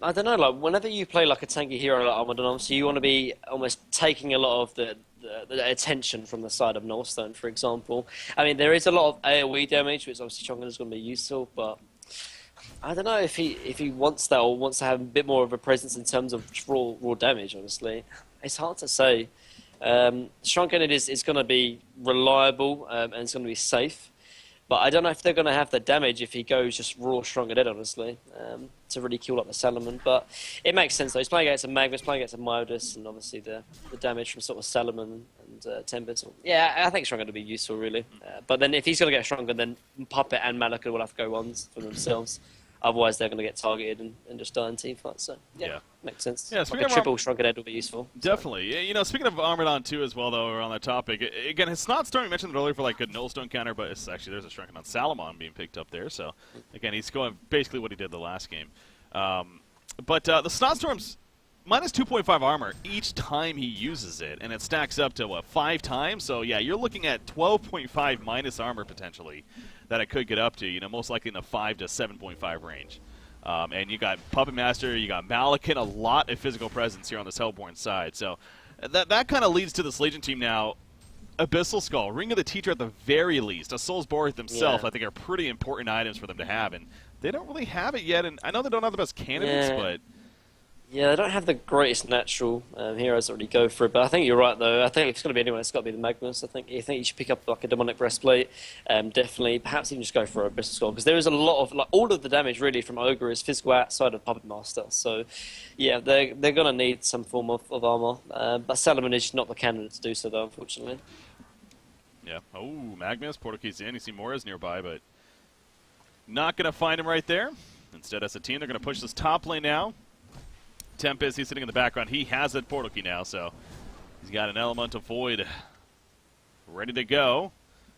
I don't know, like, whenever you play, like, a tanky hero like Armadon, obviously you want to be almost taking a lot of the attention from the side of Nullstone, for example. I mean, there is a lot of AoE damage, which obviously Shrunken is going to be useful, but I don't know if he wants that or wants to have a bit more of a presence in terms of raw damage, honestly. It's hard to say. Shrunken is going to be reliable and it's going to be safe. But I don't know if they're going to have the damage if he goes just raw Shrunken Head, honestly, to really kill up the Salomon. But it makes sense, though. He's playing against a Magnus, playing against a Midas, and obviously the damage from sort of Salomon and Tempest. Yeah, I think Shrunken will be useful, really. But then if he's going to get Shrunken, then Puppet and Malaka will have to go ones for themselves. Otherwise, they're going to get targeted and just die in team fights. So, yeah, makes sense. Yeah, like a triple Shrunken Head will be useful. Definitely. So. You know, speaking of Armadon, too, as well, though, we're on that topic. Again, his Snotstorm, you mentioned it earlier for, like, good Nullstone counter, but it's actually there's a Shrunken on Salomon being picked up there. So, again, he's going basically what he did the last game. But the Snotstorm's minus 2.5 armor each time he uses it, and it stacks up to, what, 5 times? So, yeah, you're looking at 12.5 minus armor, potentially, that it could get up to, you know, most likely in the 5 to 7.5 range. And you got Puppet Master, you got Malakin, a lot of physical presence here on this Hellborn side. So that kind of leads to this Legion team now. Abyssal Skull, Ring of the Teacher at the very least, a Soul's Borth themselves, I think are pretty important items for them to have. And they don't really have it yet, and I know they don't have the best candidates, but... Yeah, they don't have the greatest natural heroes that already go for it, but I think you're right, though. I think if it's going to be anyone, it's got to be the Magnus. I think you should pick up like a Demonic Breastplate, definitely. Perhaps even just go for a Abyssal Skull, because there is a lot of, like, all of the damage really from Ogre is physical outside of Puppet Master. So, yeah, they're going to need some form of armor, but Salomon is not the candidate to do so, though, unfortunately. Yeah. Oh, Magnus, Portal-Key's in. You see Mora's nearby, but not going to find him right there. Instead, as a team, they're going to push this top lane now. Tempest, he's sitting in the background. He has a Portal Key now, so he's got an Elemental Void ready to go.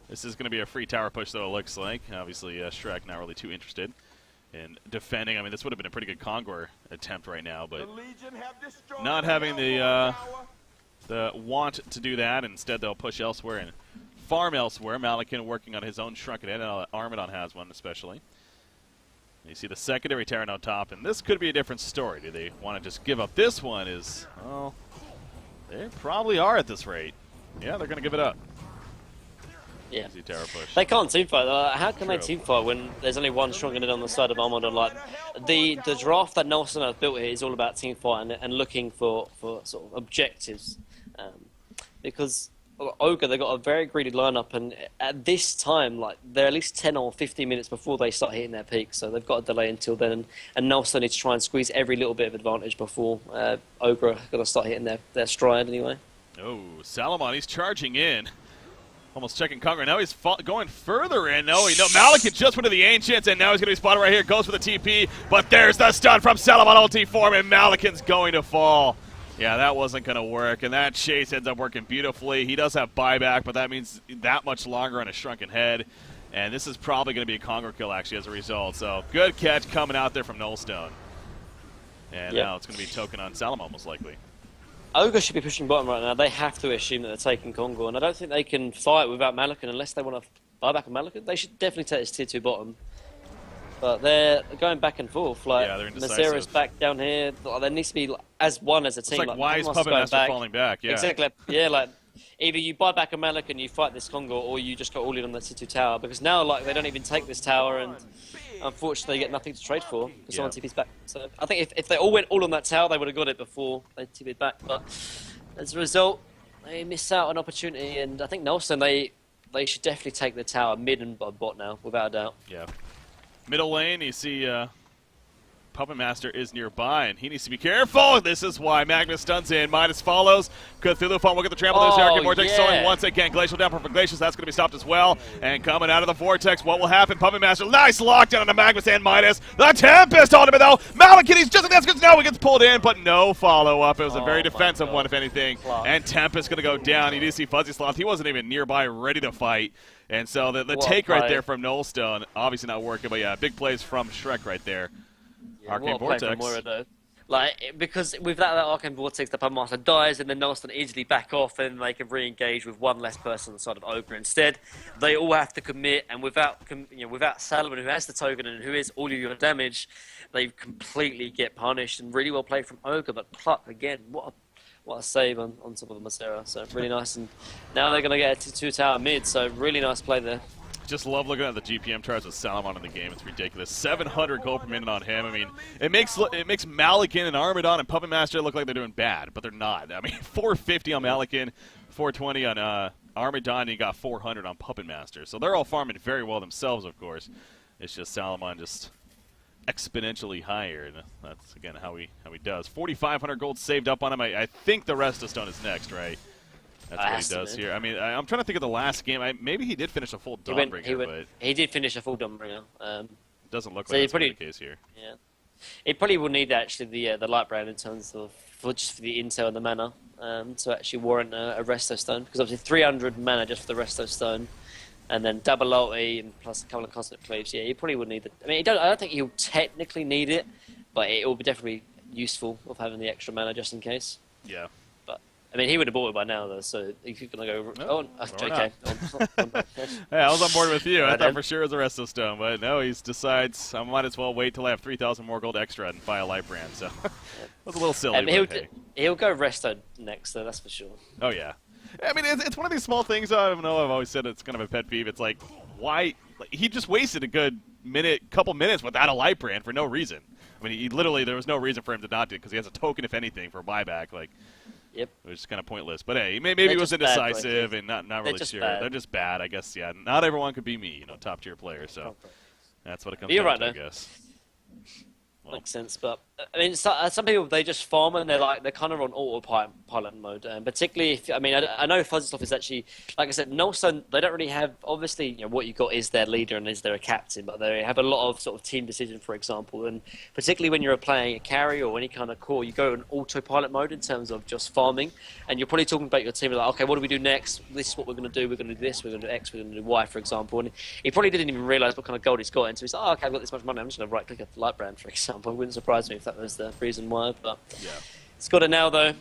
This is going to be a free tower push, though, it looks like. Obviously, Shrek not really too interested in defending. I mean, this would have been a pretty good Kongor attempt right now, but not having the want to do that. Instead, they'll push elsewhere and farm elsewhere. Malakin working on his own Shrunken Head, and Armadon has one especially. You see the secondary tower on top, and this could be a different story. Do they want to just give up this one? Well, they probably are at this rate. Yeah, they're going to give it up. Yeah. Easy tower push. They can't teamfight. How can they teamfight when there's only one Shrunken Head on the side of Armadon? Like, the draft that Nelson has built here is all about teamfight and looking for sort of objectives. Because Ogre, they've got a very greedy lineup, and at this time, like, they're at least 10 or 15 minutes before they start hitting their peak, so they've got a delay until then, and Nelson needs to try and squeeze every little bit of advantage before Ogre are going to start hitting their stride anyway. Oh, Salomon, he's charging in. Almost checking Kongor. Now he's going further in. No, Malakin just went to the Ancients, and now he's going to be spotted right here. Goes for the TP, but there's the stun from Salomon ulti form, and Malakin's going to fall. Yeah, that wasn't going to work, and that chase ends up working beautifully. He does have buyback, but that means that much longer on a Shrunken Head, and this is probably going to be a Kongor kill, actually, as a result. So, good catch coming out there from Nullstone. And now it's going to be token on Salomon, most likely. Ogre should be pushing bottom right now. They have to assume that they're taking Kongor, and I don't think they can fight without Malakin unless they want to buy back a Malakin. They should definitely take this tier 2 bottom. But they're going back and forth. Like, yeah, they're indecisive. Mazera's back down here. There needs to be, as one as a team. It's like why is Puppet Master falling back? Yeah. Exactly. Yeah, like, either you buy back a Malik and you fight this Kongor, or you just go all in on that C2 tower. Because now, like, they don't even take this tower, and unfortunately, they get nothing to trade for because someone TP's back. So I think if they all went all on that tower, they would have got it before they TP'd back. But as a result, they miss out on opportunity, and I think Nelson, they should definitely take the tower mid and bot now, without a doubt. Yeah. Middle lane, you see Puppet Master is nearby, and he needs to be careful. This is why Magnus stuns in. Midas follows. Cthulhu Fawn will get the trample. There's Hurricane Vortex stolen once again. Glacial down for Glacius. That's going to be stopped as well. And coming out of the Vortex, what will happen? Puppet Master, nice lockdown on the Magnus and Midas. The Tempest ultimate, though. Malakin, he's just in that. Now he gets pulled in, but no follow-up. It was a very defensive one, if anything. And Tempest going to go down. You do see Fuzzy Sloth. He wasn't even nearby, ready to fight. And so the take right there from Nullstone, obviously not working, but yeah, big plays from Shrek right there. Yeah, Arcane Vortex. Moira, like, because with that Arcane Vortex, the Puppet Master dies, and then Nullstone easily back off, and they can re-engage with one less person on the side of Ogre. Instead, they all have to commit, and without Salomon, who has the token and who is all of your damage, they completely get punished. And really well played from Ogre, but Pluck again, what a save on top of the Mazera. So really nice. And now they're going to get a 2-tower mid, so really nice play there. Just love looking at the GPM charts with Salomon in the game. It's ridiculous. 700 gold per minute on him. I mean, it makes Malakin and Armadon and Puppet Master look like they're doing bad, but they're not. I mean, 450 on Malakin, 420 on Armadon, and you got 400 on Puppet Master. So they're all farming very well themselves, of course. It's just Salomon just exponentially higher, and that's again how he does. 4,500 gold saved up on him. I think the rest of Stone is next, right? That's what he does here. I mean, I'm trying to think of the last game. Maybe he did finish a full Dawnbringer, but he did finish a full Dawnbringer. Doesn't look like that's the case here. Yeah, he probably will need actually the light brown in terms of just for the intel and the mana to actually warrant a Resto Stone, because obviously 300 mana just for the Resto Stone. And then double ulti and plus a couple of cosmic cleaves. Yeah, he probably would need it. I mean, I don't think he'll technically need it, but it will be definitely useful of having the extra mana just in case. Yeah. But mean, he would have bought it by now, though, so if you're going to go... No, okay. Hey, I was on board with you. I thought then. for sure it was a Resto Stone, but no, he decides I might as well wait till I have 3,000 more gold extra and buy a light brand, so it was a little silly, but hey. He'll go Resto next, though, that's for sure. Oh, yeah. I mean, it's one of these small things, I don't know, I've always said it's kind of a pet peeve. It's like, why? Like, he just wasted a good couple minutes without a light brand for no reason. I mean, he literally, there was no reason for him to not do it because he has a token, if anything, for a buyback. Like, yep. It was just kind of pointless. But hey, maybe he was indecisive and not really sure. Bad. They're just bad, I guess. Yeah, not everyone could be me, top tier player. So that's what it comes You're down right, to, I guess. Well. Makes sense, but I mean, some people they just farm and they're kind of on autopilot mode, and particularly if I know Fuzzlesoft is actually, like I said, Nullstone, they don't really have, obviously what you got is their leader and is there a captain, but they have a lot of sort of team decision, for example, and particularly when you're playing a carry or any kind of core, you go in autopilot mode in terms of just farming, and you're probably talking about your team like, okay, what do we do next? This is what we're going to do. We're going to do this. We're going to do X. We're going to do Y, for example, and he probably didn't even realize what kind of gold he's got, and so he's like, oh, okay, I've got this much money. I'm just going to right click a light brand, for example. It wouldn't surprise me if that was the reason why, but yeah. He's got it now, though.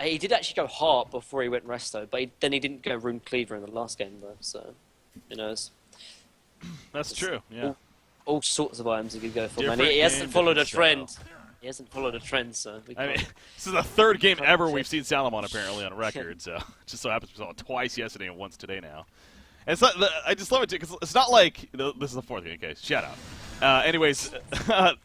He did actually go Heart before he went Resto, but then he didn't go Rune Cleaver in the last game, though, so who knows. That's true, yeah. All sorts of items he could go for, man. Different He hasn't followed a trend. style. He hasn't followed a trend, so... I mean, this is the third game ever we've seen Salomon, apparently, on record, so it just so happens we saw it twice yesterday and once today now. And it's not, I just love it, too, because it's not like... This is the fourth game, okay, shout out. Anyways,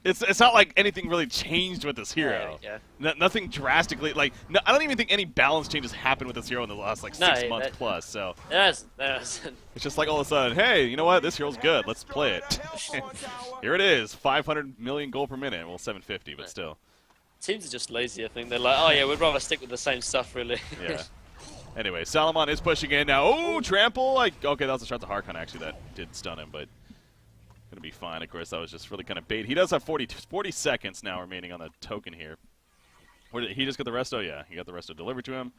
it's not like anything really changed with this hero. Yeah. Nothing drastically, like, I don't even think any balance changes happened with this hero in the last, 6 months plus, so... Yes. It's just like all of a sudden, hey, you know what, this hero's good, let's play it. Here it is, 500 million gold per minute, well, 750, but still. Teams are just lazy, I think. They're like, oh yeah, we'd rather stick with the same stuff, really. Yeah. Anyway, Salomon is pushing in now. Oh, trample! Okay, that was a shot to Harkon, actually, that did stun him, but going to be fine. Of course, that was just really kind of bait. He does have 40 seconds now remaining on the token here. Where did he just get the resto? Yeah, he got the resto delivered to him.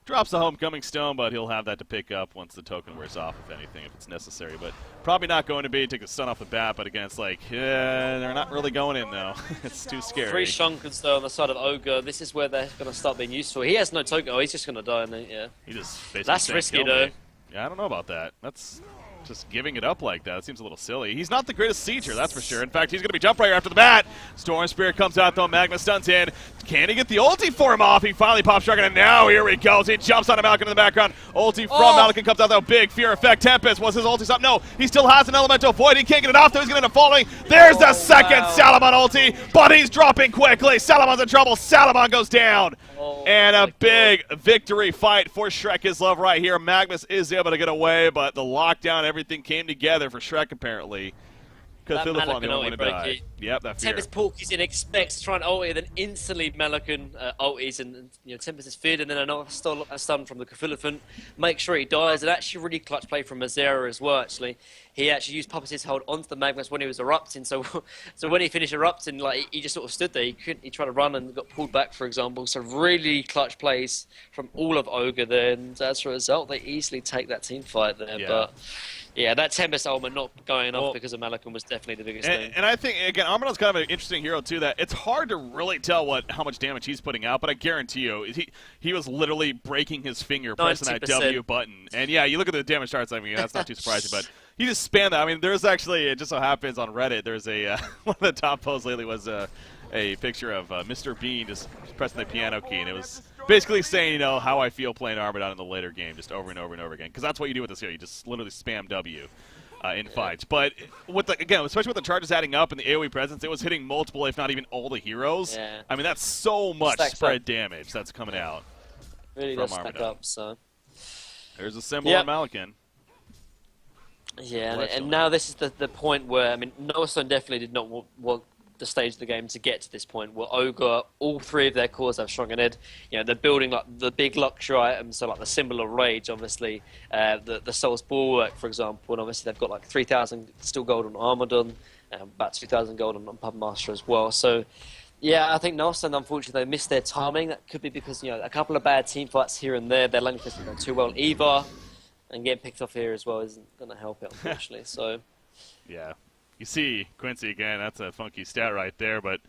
Drops the homecoming stone, but he'll have that to pick up once the token wears off, if anything, if it's necessary. But probably not going to be. Take the stun off the bat, but again, it's like, yeah, they're not really going in, though. It's too scary. 3 Shunkens, though, on the side of Ogre. This is where they're going to start being useful. He has no token. Oh, he's just going to die, isn't he? Yeah. He just basically That's risky, though. Yeah, I don't know about that. That's just giving it up like that. It seems a little silly. He's not the greatest sieger, that's for sure. In fact, he's going to be jump right after the bat. Storm Spirit comes out, though. Magma stuns in. Can he get the ulti for him off? He finally pops Dragon, and now here he goes. He jumps on a Malkin in the background. Ulti from Malkin comes out, though. Big fear effect. Tempest, was his ulti stop? No, he still has an elemental void. He can't get it off, though. He's going to end up falling. There's the second Salomon ulti, but he's dropping quickly. Salamon's in trouble. Salomon goes down. And a big victory fight for Shrek is Love right here. Magnus is able to get away, but the lockdown, everything came together for Shrek, apparently. Cthulhu on the only one to die. Yep, that fear. Tempest Porky's in, expects to try and ulti, then instantly Malakin ultis, and Tempest is feared, and then another stun from the Cthulhu. Make sure he dies, and actually really clutch play from Mazera as well, actually. He actually used Puppet's hold onto the Magnus when he was erupting, so when he finished erupting, he just sort of stood there. He tried to run and got pulled back, for example. So really clutch plays from all of Ogre there, and as a result, they easily take that team fight there. Yeah. But yeah, that Tempest ultimate not going off because of Malakin was definitely the biggest thing. And I think, again, Armadillo's kind of an interesting hero, too, that it's hard to really tell how much damage he's putting out, but I guarantee you, he was literally breaking his finger pressing that W button. And yeah, you look at the damage charts, I mean, that's not too surprising, but he just spammed that. I mean, there's actually, it just so happens on Reddit, there's a, one of the top posts lately was a picture of Mr. Bean just pressing the piano key, and it was basically saying, how I feel playing Armadillo in the later game, just over and over and over again. Because that's what you do with this hero. You just literally spam W in fights. But again, especially with the charges adding up and the AoE presence, it was hitting multiple, if not even all the heroes. Yeah. I mean, that's so much spread damage that's coming out. Really does stack up, so. There's a symbol on Malakin. Yeah, and now this is the point where, I mean, Nullstone definitely did not want the stage of the game to get to this point where Ogre, all 3 of their cores have strong head. They're building like the big luxury items, so like the symbol of rage, obviously, the Soul's Bulwark, for example, and obviously they've got like 3,000 still gold on Armadon, about 2,000 gold on Pub Master as well. So yeah, I think Nullstone, unfortunately, they missed their timing. That could be because a couple of bad team fights here and there. Their lane doesn't go too well either, and getting picked off here as well isn't going to help it, unfortunately. So yeah. You see Quincy again, that's a funky stat right there, but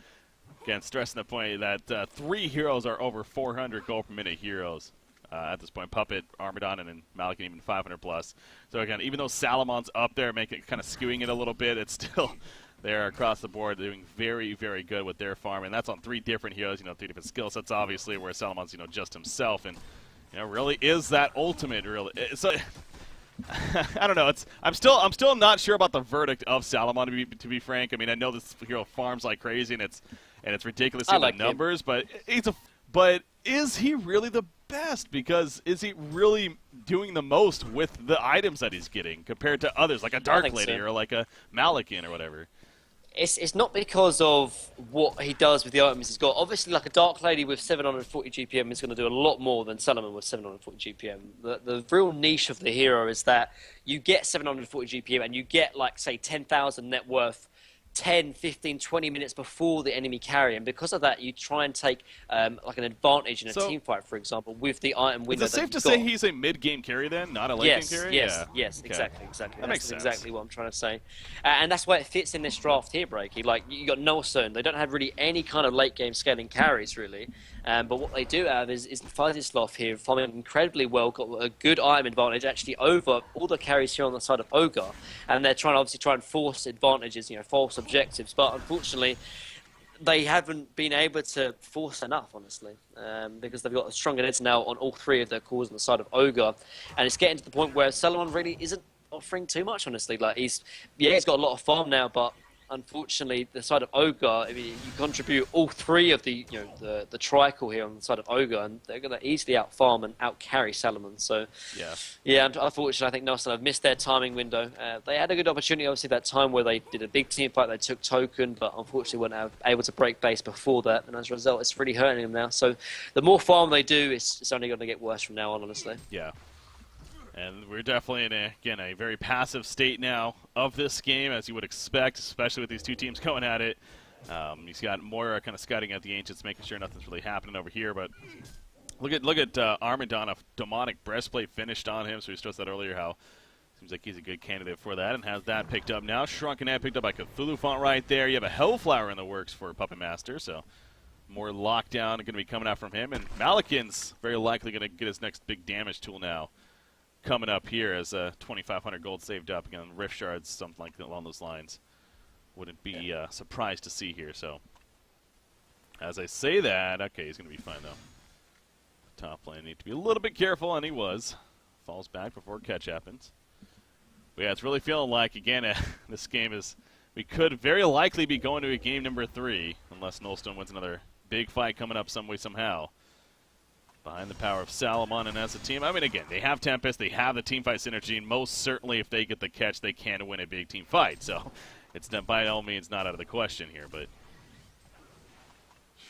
Again, stressing the point that 3 heroes are over 400 gold per minute heroes at this point. Puppet, Armadon, and then Malik even 500 plus. So again, even though Salamon's up there, making kind of skewing it a little bit, it's still they're across the board doing very, very good with their farm, and that's on 3 different heroes. 3 different skill sets, obviously, where Salamon's just himself, and really is that ultimate. Really, so I don't know. I'm still not sure about the verdict of Salamon. To be frank, I mean, I know this hero farms like crazy, and it's ridiculous in the numbers, but is he really the best? Because is he really doing the most with the items that he's getting compared to others, like a Dark Lady or like a Malakin or whatever? It's not because of what he does with the items he's got. Obviously, like a Dark Lady with 740 GPM is going to do a lot more than Salomon with 740 GPM. The real niche of the hero is that you get 740 GPM and you get, like, say, 10,000 net worth 10, 15, 20 minutes before the enemy carry, and because of that, you try and take like an advantage in a team fight, for example, with the item window. Is it safe to say he's a mid-game carry then, not a late-game carry? Yes, okay. Exactly. That makes sense. Exactly what I'm trying to say, and that's why it fits in this draft here, Breaky. Like, you got Null. They don't have really any kind of late-game scaling carries, really. But what they do have is Fuzzy here, farming incredibly well, got a good item advantage actually over all the carries here on the side of Ogre, and they're trying and force advantages, false objectives. But unfortunately, they haven't been able to force enough, honestly, because they've got stronger nets now on all 3 of their cores on the side of Ogre, and it's getting to the point where Salomon really isn't offering too much, honestly. Like, he's got a lot of farm now, but unfortunately, the side of Ogre, I mean, you contribute all 3 of the the tricle here on the side of Ogre, and they're going to easily out farm and out carry Salomon. So unfortunately, I think Nelson have missed their timing window. They had a good opportunity, obviously, that time where they did a big team fight. They took token, but unfortunately weren't able to break base before that, and as a result, it's really hurting them now. So the more farm they do, it's only going to get worse from now on, honestly. Yeah. And we're definitely in, a very passive state now of this game, as you would expect, especially with these 2 teams going at it. He's got Moira kind of scouting out the Ancients, making sure nothing's really happening over here. But look at Armadon, a demonic breastplate finished on him, so we stressed that earlier, how seems like he's a good candidate for that, and has that picked up now. Shrunken Ant picked up by Cthulhu Font right there. You have a Hellflower in the works for Puppet Master, so more lockdown going to be coming out from him. And Malakin's very likely going to get his next big damage tool now, coming up here as 2,500 gold saved up. Again, Rift Shards, something like that along those lines. Wouldn't be surprised to see here. So, as I say that, okay, he's going to be fine, though. Top lane need to be a little bit careful, and he was. Falls back before catch happens. But yeah, it's really feeling like, again, this game is, we could very likely be going to a game number 3, unless Nullstone wins another big fight coming up some way, somehow. Behind the power of Salomon and as a team. I mean, again, they have Tempest, they have the team fight synergy, and most certainly if they get the catch, they can win a big team fight. So it's by all means not out of the question here, but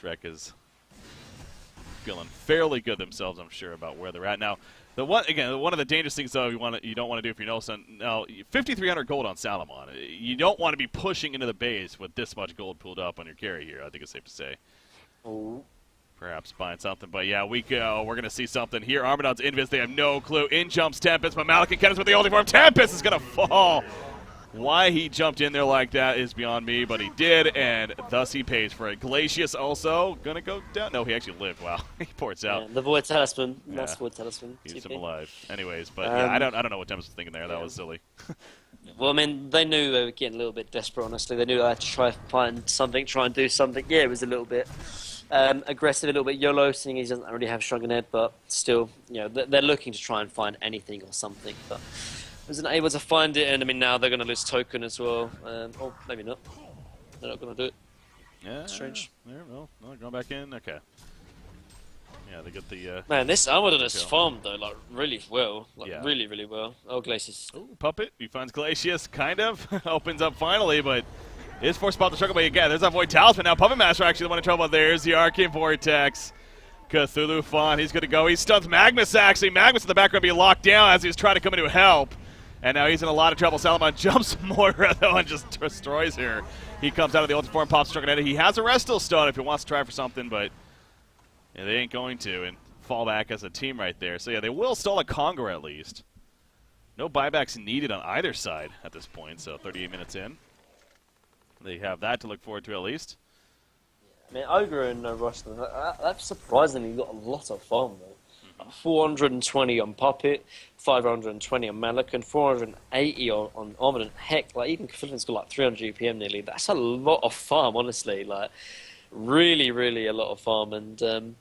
Shrek is feeling fairly good themselves, I'm sure, about where they're at. Now, one of the dangerous things, though, you don't want to do if you know something. Now, 5,300 gold on Salomon. You don't want to be pushing into the base with this much gold pulled up on your carry here, I think it's safe to say. Oh. Perhaps buying something, but yeah, we're going to see something here. Armadon's invis, they have no clue. In jumps Tempest, but Malakin catches with the ulti form. Tempest is going to fall. Why he jumped in there like that is beyond me, but he did, and thus he pays for it. Glacius also going to go down. No, he actually lived. Wow, he ports out. Yeah, the Void Talisman. Yeah. That's Void Talisman. Keeps him alive. Anyways, but yeah, I don't know what Tempest was thinking there. That was silly. Well, I mean, they knew they were getting a little bit desperate, honestly. They knew they had to try and do something. Yeah, it was a little bit aggressive, a little bit YOLO, seeing he doesn't really have strong head, but still, they're looking to try and find anything or something, but wasn't able to find it, and I mean, now they're going to lose token as well. Or maybe not. They're not going to do it. Yeah. Strange. Yeah, no, going back in. Okay. Yeah, they get the... Man, this Armadon is farmed, though, like, really well. Like, yeah. Really, really well. Oh, Glacius. Oh, Puppet. He finds Glacius, kind of. Opens up finally, but is forced about to struggle. But again, there's that Void Talisman. Now, Puppet Master actually the one in trouble. There's the Arcane Vortex. Cthulhu Font, he's going to go. He stuns Magnus, actually. Magnus in the background being locked down as he's trying to come in to help. And now he's in a lot of trouble. Salomon jumps Moira, though, and just destroys her. He comes out of the ulti form, pops struck at it. He has a Restil stun if he wants to try for something, but yeah, they ain't going to. And fall back as a team right there. So, yeah, they will stall a Congar at least. No buybacks needed on either side at this point, so 38 minutes in. They have that to look forward to at least. I mean, Ogre and Rushton, they've surprisingly got a lot of farm, though. 420 on Puppet, 520 on Malikan, 480 on Armament. Heck, like even Cthulhu's got like 300 UPM nearly. That's a lot of farm, honestly. Like, really, really a lot of farm. And I'm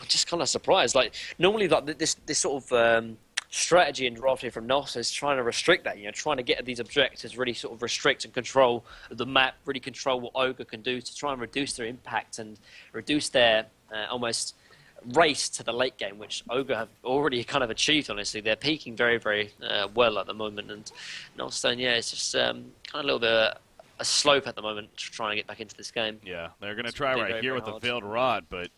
just kind of surprised. Like, normally, like this sort of strategy in drafting from Null is trying to restrict that. You know, trying to get these objectives, really sort of restrict and control the map, really control what Ogre can do to try and reduce their impact and reduce their almost race to the late game, which Ogre have already kind of achieved, honestly. They're peaking very, very well at the moment, and Nullstone, yeah, it's just kind of a little bit a slope at the moment trying to get back into this game. Yeah, they're going to try right here with the Veiled Rod, but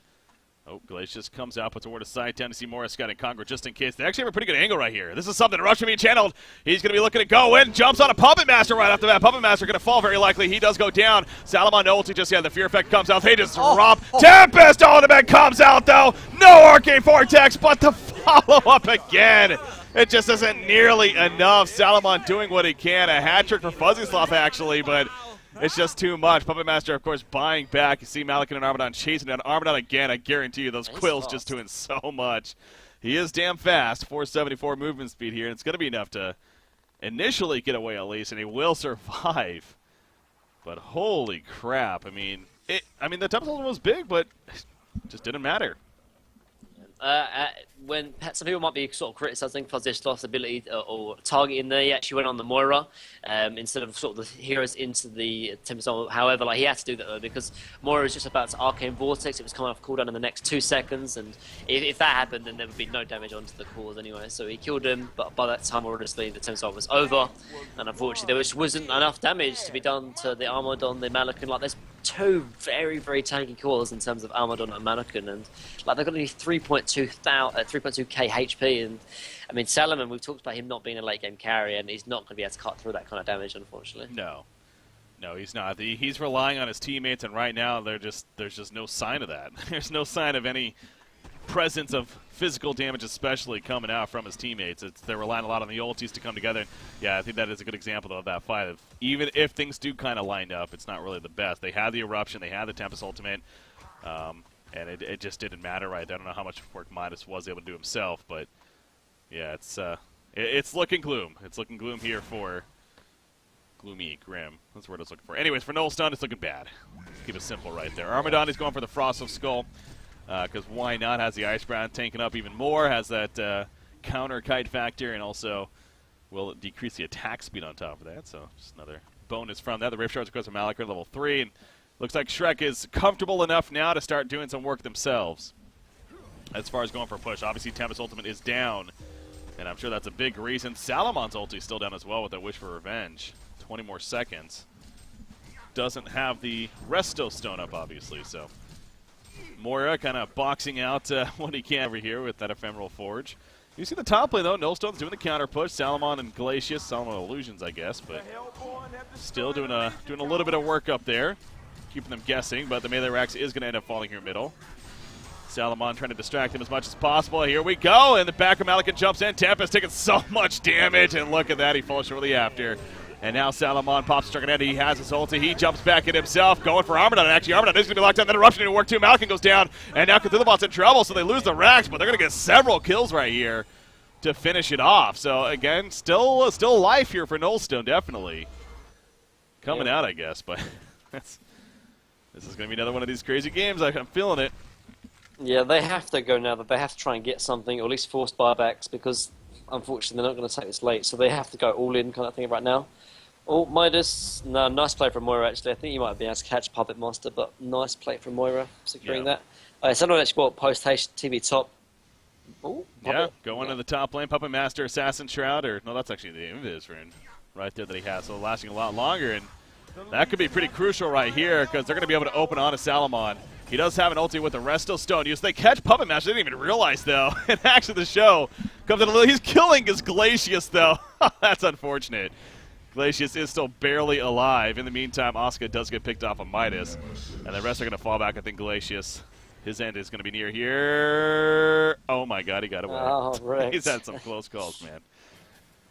Glacius comes out, puts a word aside down to see Morris Scott and Conquer just in case. They actually have a pretty good angle right here. This is something Rush being channeled. He's going to be looking to go in, jumps on a Puppet Master right off the bat. Puppet Master going to fall very likely. He does go down. Salamon no ulti just yet. The Fear Effect comes out. They just drop. Tempest ultimate comes out though. No Arcane Vortex, but the follow-up again. It just isn't nearly enough. Salamon doing what he can. A hat trick for Fuzzy Sloth actually, but it's just too much. Puppet Master, of course, buying back. You see Malikan and Armadon chasing down. Armadon again, I guarantee you, those quills just doing so much. He is damn fast, 474 movement speed here, and it's going to be enough to initially get away at least, and he will survive. But holy crap, I mean, the Tempest was big, but it just didn't matter. When some people might be sort of criticizing Fuzzy Sloth's ability or targeting, they actually went on the Moira instead of sort of the heroes into the Tempest. However, like he had to do that though, because Moira was just about to Arcane Vortex. It was coming off cooldown in the next 2 seconds, and if that happened, then there would be no damage onto the cores anyway. So he killed him, but by that time, obviously, the Tempest was over, and unfortunately, there wasn't enough damage to be done to the Armadon, the Malikan. Like there's two very, very tanky cores in terms of Armadon and Malikan, and like they've got only 3.2k HP, and I mean Salomon, we've talked about him not being a late game carry, and he's not going to be able to cut through that kind of damage, unfortunately. No, he's not. He's relying on his teammates, and right now there's just no sign of that. There's no sign of any presence of physical damage, especially coming out from his teammates. They're relying a lot on the ultis to come together. Yeah, I think that is a good example of that fight. Even if things do kind of line up, it's not really the best. They had the Eruption, they had the Tempest ultimate, and it just didn't matter right there. I don't know how much work Midas was able to do himself, but yeah, it's looking gloom. It's looking gloom here for gloomy, grim. That's the word I was looking for. Anyways, for Nullstone, it's looking bad. Let's keep it simple right there. Armadon is going for the Frost of Skull. Because why not? Has the Icebrand tanking up even more, has that counter kite factor, and also will decrease the attack speed on top of that. So just another bonus from that. The Rift Shards, of course, are Malakir level 3. And looks like Shrek is comfortable enough now to start doing some work themselves. As far as going for a push, obviously Tempest Ultimate is down, and I'm sure that's a big reason. Salamon's ulti is still down as well with that Wish for Revenge. 20 more seconds. Doesn't have the Resto Stone up, obviously, so Moira kind of boxing out what he can over here with that Ephemeral Forge. You see the top lane, though. Nullstone's doing the counter push. Salamon and Glacius, Salamon Illusions, I guess, but still doing a little bit of work up there, keeping them guessing, but the melee Rax is going to end up falling here middle. Salamon trying to distract him as much as possible. Here we go, and the back of Malikan jumps in. Tempest taking so much damage, and look at that. He falls shortly after. And now Salamon pops struck ahead. He has his ulti. He jumps back in himself, going for Armadon. And actually, Armadon is going to be locked down. Then Eruption didn't work too. Malikan goes down. And now Cthulhu's in trouble, so they lose the Rax. But they're going to get several kills right here to finish it off. So, again, still life here for Nullstone, definitely. Coming out, I guess. But this is going to be another one of these crazy games. I'm feeling it. Yeah, they have to go now. But they have to try and get something, or at least force buybacks, because unfortunately they're not going to take this late. So they have to go all in kind of thing right now. Oh, Midas. No, nice play from Moira, actually. I think you might be able to catch Puppet Master, but nice play from Moira, securing that. Someone actually bought post-haste TV top. Ooh, yeah, going to the top lane. Puppet Master, Assassin Shroud, or no, that's actually the Invis rune right there that he has, so lasting a lot longer. And that could be pretty crucial right here, because they're going to be able to open on to Salamon. He does have an ulti with the Resto Stone use. They catch Puppet Master. They didn't even realize, though. And actually, the show comes in a little. He's killing his Glacius, though. That's unfortunate. Glacius is still barely alive. In the meantime, Asuka does get picked off of Midas. And the rest are going to fall back. I think Glacius, his end is going to be near here. Oh, my God, he got away. Oh, right. He's had some close calls, man.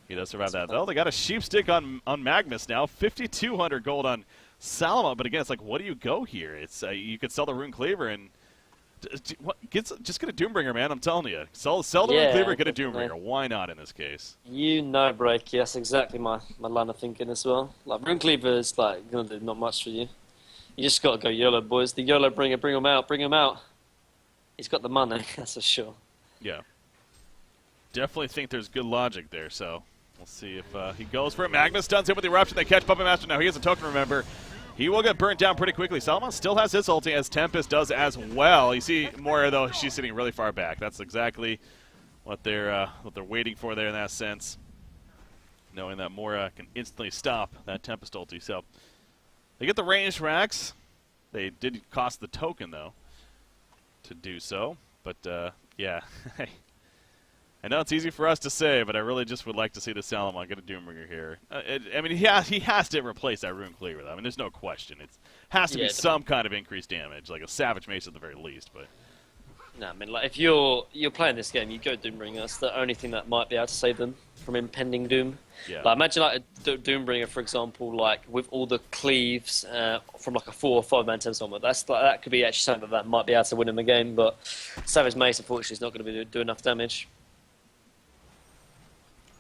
He does survive that, though. They got a sheep stick on Magnus now. 5,200 gold on Salama, but again, it's like, what do you go here? It's you could sell the Rune Cleaver and just get a Doombringer, man. I'm telling you, sell the Rune Cleaver, get a Doombringer. Why not in this case? You know, Breaky, that's exactly my line of thinking as well. Like Rune Cleaver is like gonna do not much for you. You just gotta go YOLO, boys. The YOLO bringer, bring him out. He's got the money, that's for sure. Yeah, definitely think there's good logic there. So we'll see if he goes for it. Magnus stuns him with the eruption. They catch Puppet Master. Now he has a token. Remember. He will get burnt down pretty quickly. Salomon still has his ulti, as Tempest does as well. You see Moira, though, she's sitting really far back. That's exactly what they're waiting for there in that sense, knowing that Moira can instantly stop that Tempest ulti. So they get the ranged racks. They did cost the token, though, to do so. But, yeah. I know it's easy for us to say, but I really just would like to see the Salomon get a Doombringer here. I mean, he has to replace that Rune Cleaver, though. I mean, there's no question. It has to be some kind of increased damage, like a Savage Mace at the very least. But no, I mean, like if you're playing this game, you go Doombringer. That's the only thing that might be able to save them from impending doom. Yeah. Like imagine like a Doombringer, for example, like with all the cleaves from like a 4 or 5 man Tempest armor. That could be actually something that might be able to win in the game. But Savage Mace, unfortunately, is not going to do enough damage.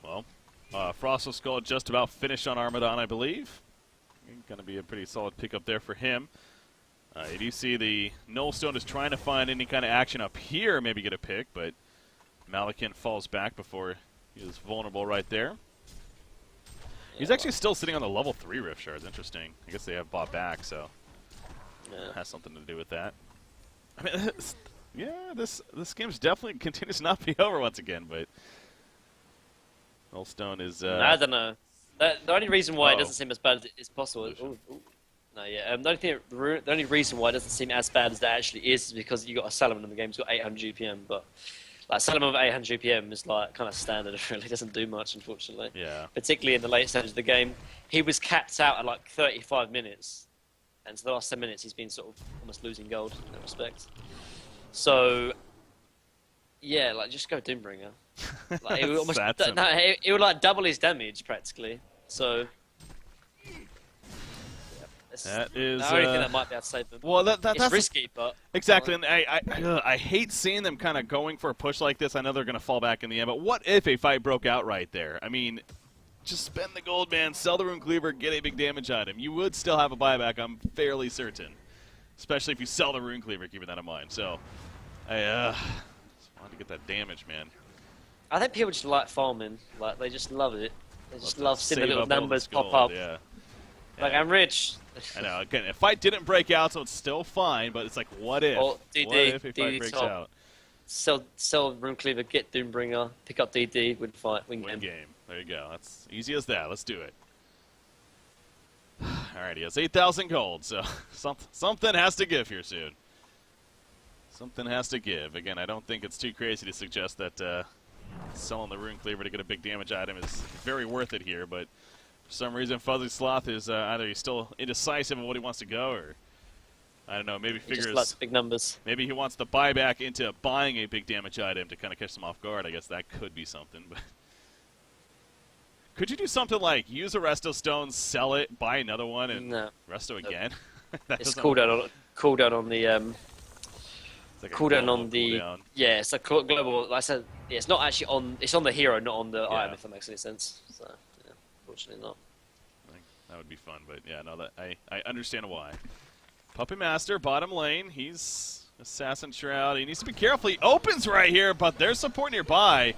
Well, Frost of Skull just about finished on Armadon, I believe. Going to be a pretty solid pickup there for him. You do see the Nullstone is trying to find any kind of action up here, maybe get a pick, but Malakin falls back before he is vulnerable right there. He's actually still sitting on the level 3 Rift Shards. Interesting. I guess they have bought back, so it has something to do with that. I mean, yeah, this game's definitely continues to not be over once again, but Nullstone is... I don't know. The only reason why it doesn't seem as bad as possible... the only reason why it doesn't seem as bad as that actually is because you got a Salomon in the game who's got 800 GPM, but like Salomon with 800 GPM is like kind of standard. It really doesn't do much, unfortunately. Yeah. Particularly in the late stages of the game, he was capped out at like 35 minutes, and so the last 10 minutes he's been sort of almost losing gold in that respect. So, yeah, like just go Doombringer. Like, it would almost it would like double his damage practically. So. That is the only thing that might be able to save them. Well, that's risky, but exactly. And I hate seeing them kind of going for a push like this. I know they're going to fall back in the end, but what if a fight broke out right there? I mean, just spend the gold, man. Sell the Rune Cleaver, get a big damage item. You would still have a buyback, I'm fairly certain. Especially if you sell the Rune Cleaver, keeping that in mind. So, I just wanted to get that damage, man. I think people just like farming. Like they just love it. They just love seeing the little numbers pop up. Yeah. Like I'm rich. I know. Again, a fight didn't break out, so it's still fine. But it's like, what if? Or DD, what if a fight DD breaks top. out? Sell Rune Cleaver, get Doombringer, pick up DD, win fight, win Win game. game. There you go. That's easy as that. Let's do it. Alright, he has 8,000 gold, so something has to give here soon. Something has to give. Again, I don't think it's too crazy to suggest that selling the Rune Cleaver to get a big damage item is very worth it here, but for some reason Fuzzy Sloth is either he's still indecisive of what he wants to go, or I don't know, maybe figures just likes big numbers. Maybe he wants to buy back into buying a big damage item to kind of catch them off guard. I guess that could be something, but could you do something like use a Resto Stone, sell it, buy another one, and Resto again? It's cooldown on the like cooldown on the cooldown. Yeah, it's a global. Like I said, yeah, it's not actually on. It's on the hero, not on the item. If that makes any sense. So, yeah, unfortunately not. I think that would be fun, but yeah, no, that I understand why. Puppet Master, bottom lane. He's Assassin Shroud. He needs to be careful. He opens right here, but there's support nearby.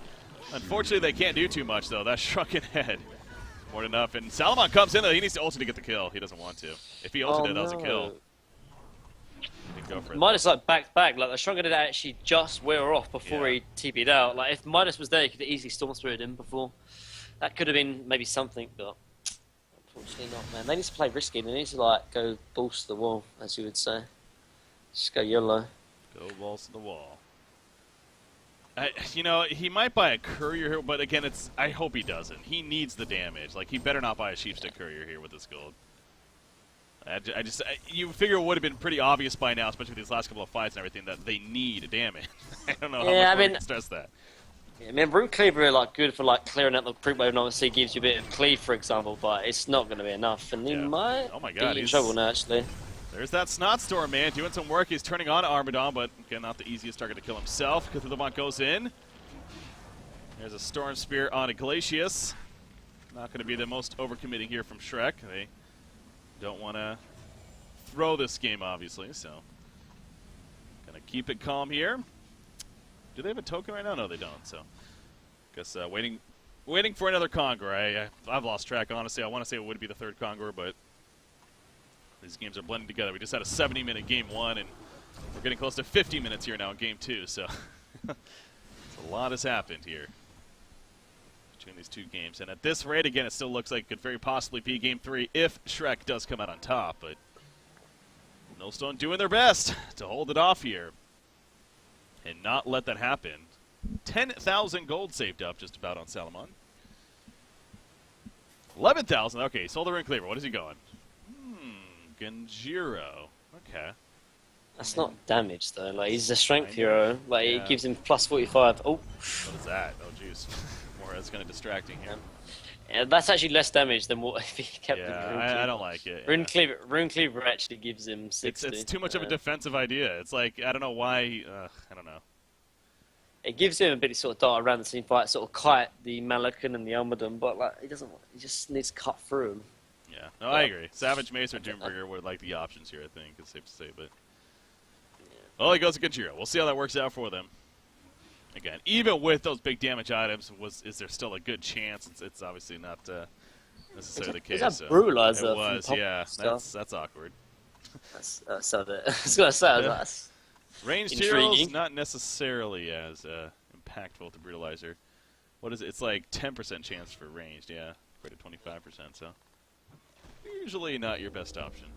Unfortunately, they can't do too much, though. That shrunken head. More than enough. And Salomon comes in, though. He needs to ulti to get the kill. He doesn't want to. If he ulted it, that was a kill. Go for it. Midas like back. Like the shrunken head actually just wear off before he TP'd out. Like if Midas was there, he could have easily Storm Spirited him before. That could have been maybe something, but unfortunately not, man. They need to play risky. They need to like go balls to the wall, as you would say. Just go YOLO. Go balls to the wall. You know, he might buy a courier here, but again, I hope he doesn't. He needs the damage. Like, he better not buy a Sheepstick courier here with this gold. You figure it would have been pretty obvious by now, especially with these last couple of fights and everything, that they need damage. I don't know how much more I can stress that. Yeah, I mean, Rune Cleaver are like good for like clearing out the creep wave, and obviously gives you a bit of cleave, for example. But it's not going to be enough, and he Yeah. might Oh my God, be in he's- trouble now. Actually, There's that Snotstorm, man, doing some work. He's turning on Armadon, but again, not the easiest target to kill himself. Cthulhu goes in. There's a Storm Spear on Iglesias. Not going to be the most overcommitting here from Shrek. They don't want to throw this game, obviously, so going to keep it calm here. Do they have a token right now? No, they don't, so guess waiting for another Conqueror. I've lost track, honestly. I want to say it would be the third Conqueror, but these games are blending together. We just had a 70-minute game 1, and we're getting close to 50 minutes here now in game 2, so a lot has happened here between these two games. And at this rate, again, it still looks like it could very possibly be game 3 if Shrek does come out on top, but Nullstone doing their best to hold it off here and not let that happen. 10,000 gold saved up just about on Salamon. 11,000. Okay, sold the Rune Cleaver. What is he going? Genjiro. Okay. that's not damage though. Like he's a strength I know. hero. Like Yeah. it gives him plus 45. Oh, What is that? Oh, jeez. More that's kind of distracting here. yeah, that's actually less damage than what if he kept the Rune Yeah, Cleaver. I don't like it. Rune Yeah. Cleaver. Rune Cleaver actually gives him 60. It's too much of a defensive idea. It's like, I don't know why. I don't know. It gives him a bit of sort of dart around the team fight, sort of kite the Malakan and the Almaden, but like he doesn't. He just needs to cut through him. Yeah, no, I agree. Savage Mace or Doombringer were like the options here, I think. It's safe to say, but... Well, he goes to Genjiro. We'll see how that works out for them. Again, even with those big damage items, is there still a good chance? It's obviously not necessarily the case. Is that Brutalizer? It was, from yeah. stuff? That's awkward. That's so that I was gonna say that's Ranged intriguing. heroes, not necessarily as impactful with the Brutalizer. What is it? It's like 10% chance for ranged, yeah. Compared to 25%, so... Usually not your best option.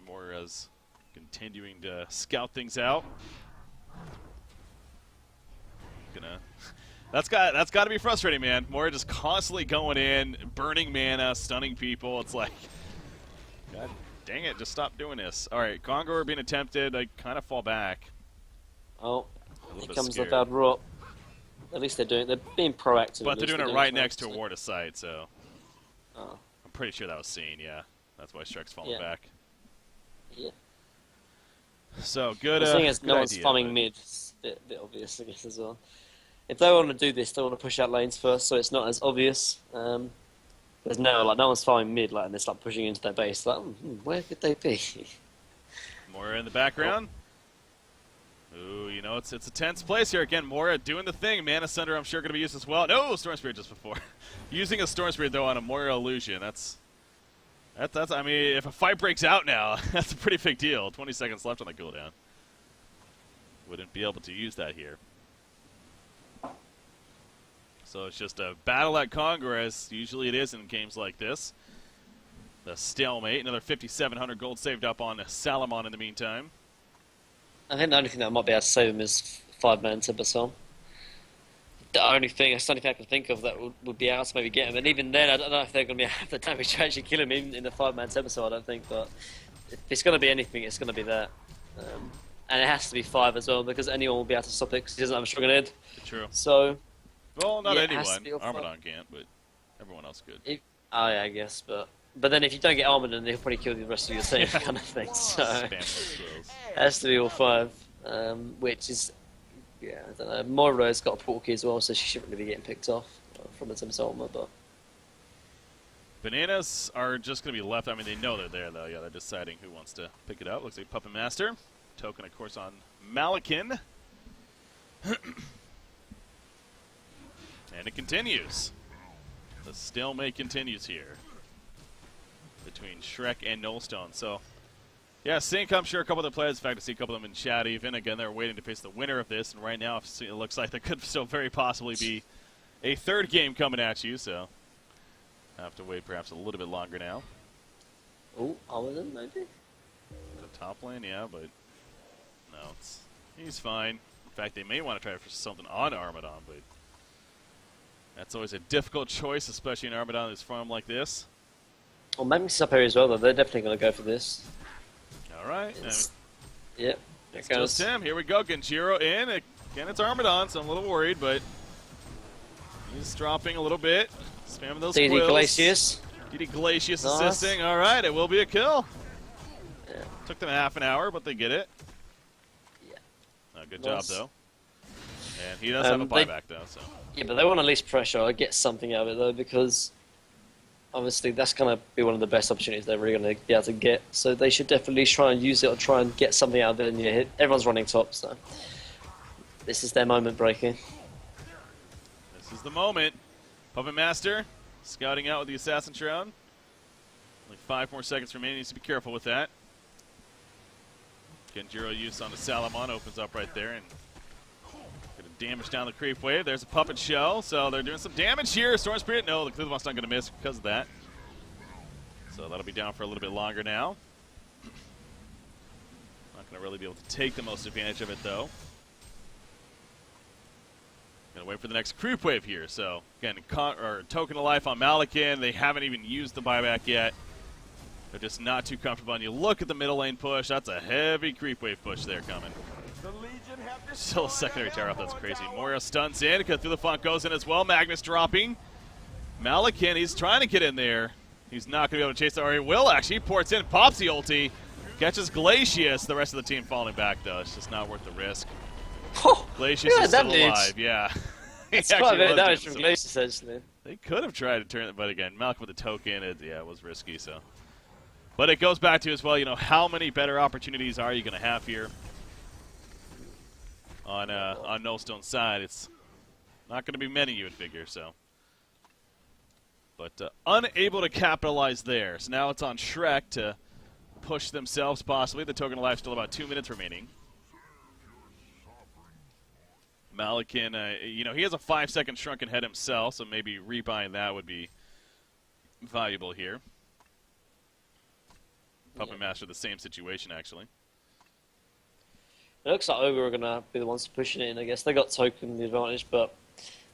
Mora's continuing to scout things out. That's got to be frustrating, man. Mora just constantly going in, burning mana, stunning people. It's like, God dang it, just stop doing this. All right, Conqueror being attempted. I kind of fall back. Oh, A little here bit comes the scared. bad rot. At least they're being proactive. But at they're least doing it they're right trying next to a to- ward of sight, so Oh, I'm pretty sure that was seen. Yeah, that's why Shrek's falling Yeah. back. yeah. So good. The thing is, good no one's idea, farming but- mid. It's a bit obvious, I guess, as well. If they want to do this, they want to push out lanes first, so it's not as obvious. There's no one's farming mid, like, and they're like pushing into their base. Like, where could they be? Mora in the background. Ooh, you know, it's a tense place here. Again, Mora doing the thing. Mana Sunder, I'm sure, going to be used as well. No, Storm Spirit just before. Using a Storm Spirit, though, on a Mora illusion. That's. I mean, if a fight breaks out now, that's a pretty big deal. 20 seconds left on the cooldown. Wouldn't be able to use that here. So it's just a battle at Congress. Usually it is in games like this. The stalemate. Another 5,700 gold saved up on Salamon in the meantime. I think the only thing that might be able to save him is 5-man Timbersaw. That's the only thing I can think of that would be able to maybe get him. And even then, I don't know if they're going to be have the damage to actually kill him in the 5-man Timbersaw, I don't think. But if it's going to be anything, it's going to be that. And it has to be 5 as well, because anyone will be able to stop it because he doesn't have a strong head. True. So, Well, not Yeah, it has to anyone. be all five. Armadon can't, but everyone else could. oh yeah, I guess. But then if you don't get armored, then he'll probably kill the rest of your team, kind of thing. So Spam those spells. it has to be all 5, which is, yeah, I don't know. Moira's got a portal key as well, so she shouldn't really be getting picked off from the Timbersaw armor, but. Bananas are just going to be left. I mean, they know they're there, though. Yeah, they're deciding who wants to pick it up. Looks like Puppet Master. Token, of course, on Malakin. And it continues. The stalemate continues here between Shrek and Nullstone. So, yeah, Sync, I'm sure a couple of the players, in fact, I see a couple of them in chat even. Again, they're waiting to face the winner of this. And right now, it looks like there could still very possibly be a third game coming at you. So, I have to wait perhaps a little bit longer now. Oh, Armaden, maybe? The top lane, yeah, but no, he's fine. In fact, they may want to try for something on Armadon, but that's always a difficult choice, especially in Armadon that's farm like this. Or maybe it's up here as well, though. They're definitely going to go for this. All right. Yep. It's just him. Here we go. Genjiro in. Again, it's Armadon, so I'm a little worried, but he's dropping a little bit. Spamming those DD quills. Glacius. DD Glacius Nice. assisting. All right, it will be a kill. Yeah. Took them half an hour, but they get it. Yeah. Good Nice. job, though. And he does have a buyback, though. So. Yeah, but they want to least pressure. I get something out of it, though, because obviously that's going to be one of the best opportunities they're really going to be able to get. So they should definitely try and use it or try and get something out of it. And everyone's running top, so this is their moment breaking. This is the moment. Puppet Master scouting out with the Assassin Shroud. Only 5 more seconds remaining. Needs to be careful with that. Genjiro use on the Salamon opens up right there and going to damage down the creep wave. There's a puppet shell, so they're doing some damage here. Storm Spirit, no, the Cthulhu's not going to miss because of that. So that'll be down for a little bit longer now. Not going to really be able to take the most advantage of it, though. Gonna wait for the next creep wave here. So again, token of life on Malakin. They haven't even used the buyback yet. They're just not too comfortable. And you look at the middle lane push. That's a heavy creep wave push there coming. Still a secondary tower up. That's crazy. Moira stuns in. Cthulhu goes in as well. Magnus dropping. Malakin, he's trying to get in there. He's not going to be able to chase that. Or he will actually. He ports in, pops the ulti, catches Glacius. The rest of the team falling back though. It's just not worth the risk. Glacius is still alive, yeah. It's quite a bit of damage from Glacius, actually. They could have tried to turn it, but again, Malcolm with the token, it was risky, so. But it goes back to as well, how many better opportunities are you going to have here on Nullstone's side? It's not going to be many, you would figure, so. But unable to capitalize there. So now it's on Shrek to push themselves, possibly. The token of life still about 2 minutes remaining. Malakin, he has a 5-second shrunken head himself, so maybe rebuying that would be valuable here. Puppet Master, the same situation, actually. It looks like Ogre are going to be the ones pushing it in, I guess. They got token the advantage, but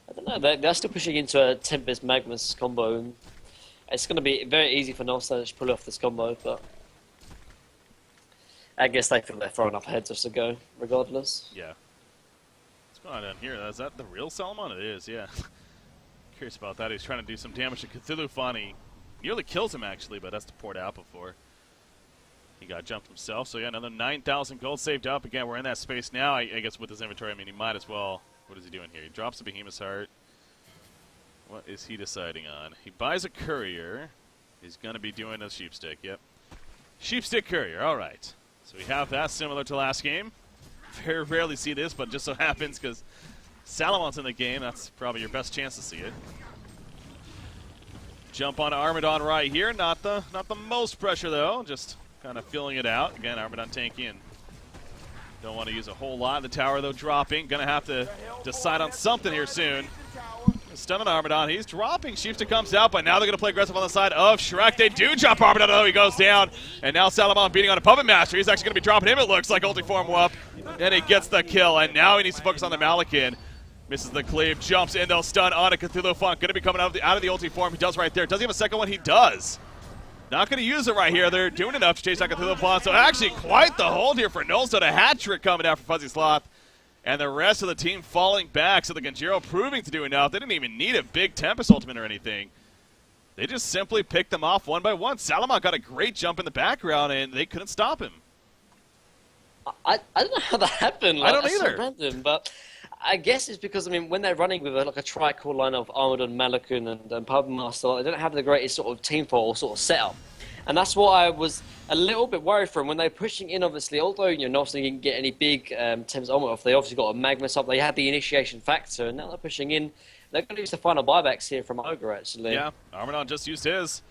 I don't know. They're still pushing into a Tempest Magnus combo. And it's going to be very easy for Nullstone to pull off this combo, but I guess they feel they're throwing up heads just to go, regardless. Yeah. What's going on down here? Is that the real Salamon? It is, yeah. Curious about that. He's trying to do some damage to Cthulhu. He nearly kills him, actually, but that's to port out before. He got jumped himself, so yeah, another 9,000 gold saved up. Again, we're in that space now. I guess with his inventory, he might as well. What is he doing here? He drops the Behemoth's Heart. What is he deciding on? He buys a courier. He's going to be doing a Sheepstick, yep. Sheepstick courier, all right. So we have that, similar to last game. Very rarely see this, but just so happens because Salamon's in the game, that's probably your best chance to see it. Jump on Armadon right here. Not the most pressure, though. Just kind of feeling it out. Again, Armadon tanky and don't want to use a whole lot. The tower, though, dropping. Going to have to decide on something here soon. Stun on Armadon. He's dropping. Sheepstick comes out, but now they're going to play aggressive on the side of Shrek. They do drop Armadon, though. He goes down. And now Salamon beating on a Puppet Master. He's actually going to be dropping him, it looks like. Ulti form up. And he gets the kill. And now he needs to focus on the Malakin. Misses the cleave. Jumps in. They'll stun on a Cthulhu Funk. Going to be coming out of the ulti form. He does right there. Does he have a second one? He does. Not going to use it right here. They're doing enough to chase out Cthulhu Funk. So actually quite the hold here for Nullstone. A hat trick coming out for Fuzzy Sloth. And the rest of the team falling back. So the Genjiro proving to do enough. They didn't even need a big Tempest ultimate or anything. They just simply picked them off one by one. Salamon got a great jump in the background, and they couldn't stop him. I don't know how that happened. I don't either. So random, but I guess it's because, when they're running with a tri-core line of Armadon, Malakun, and Puppet Master, they don't have the greatest sort of team for or sort of setup. And that's what I was a little bit worried from when they're pushing in, obviously. Although, Nullstone didn't get any big Tempest armor off, they obviously got a Magnus up. They had the initiation factor, and now they're pushing in. They're going to use the final buybacks here from Ogre, actually. Yeah, Armadon just used his.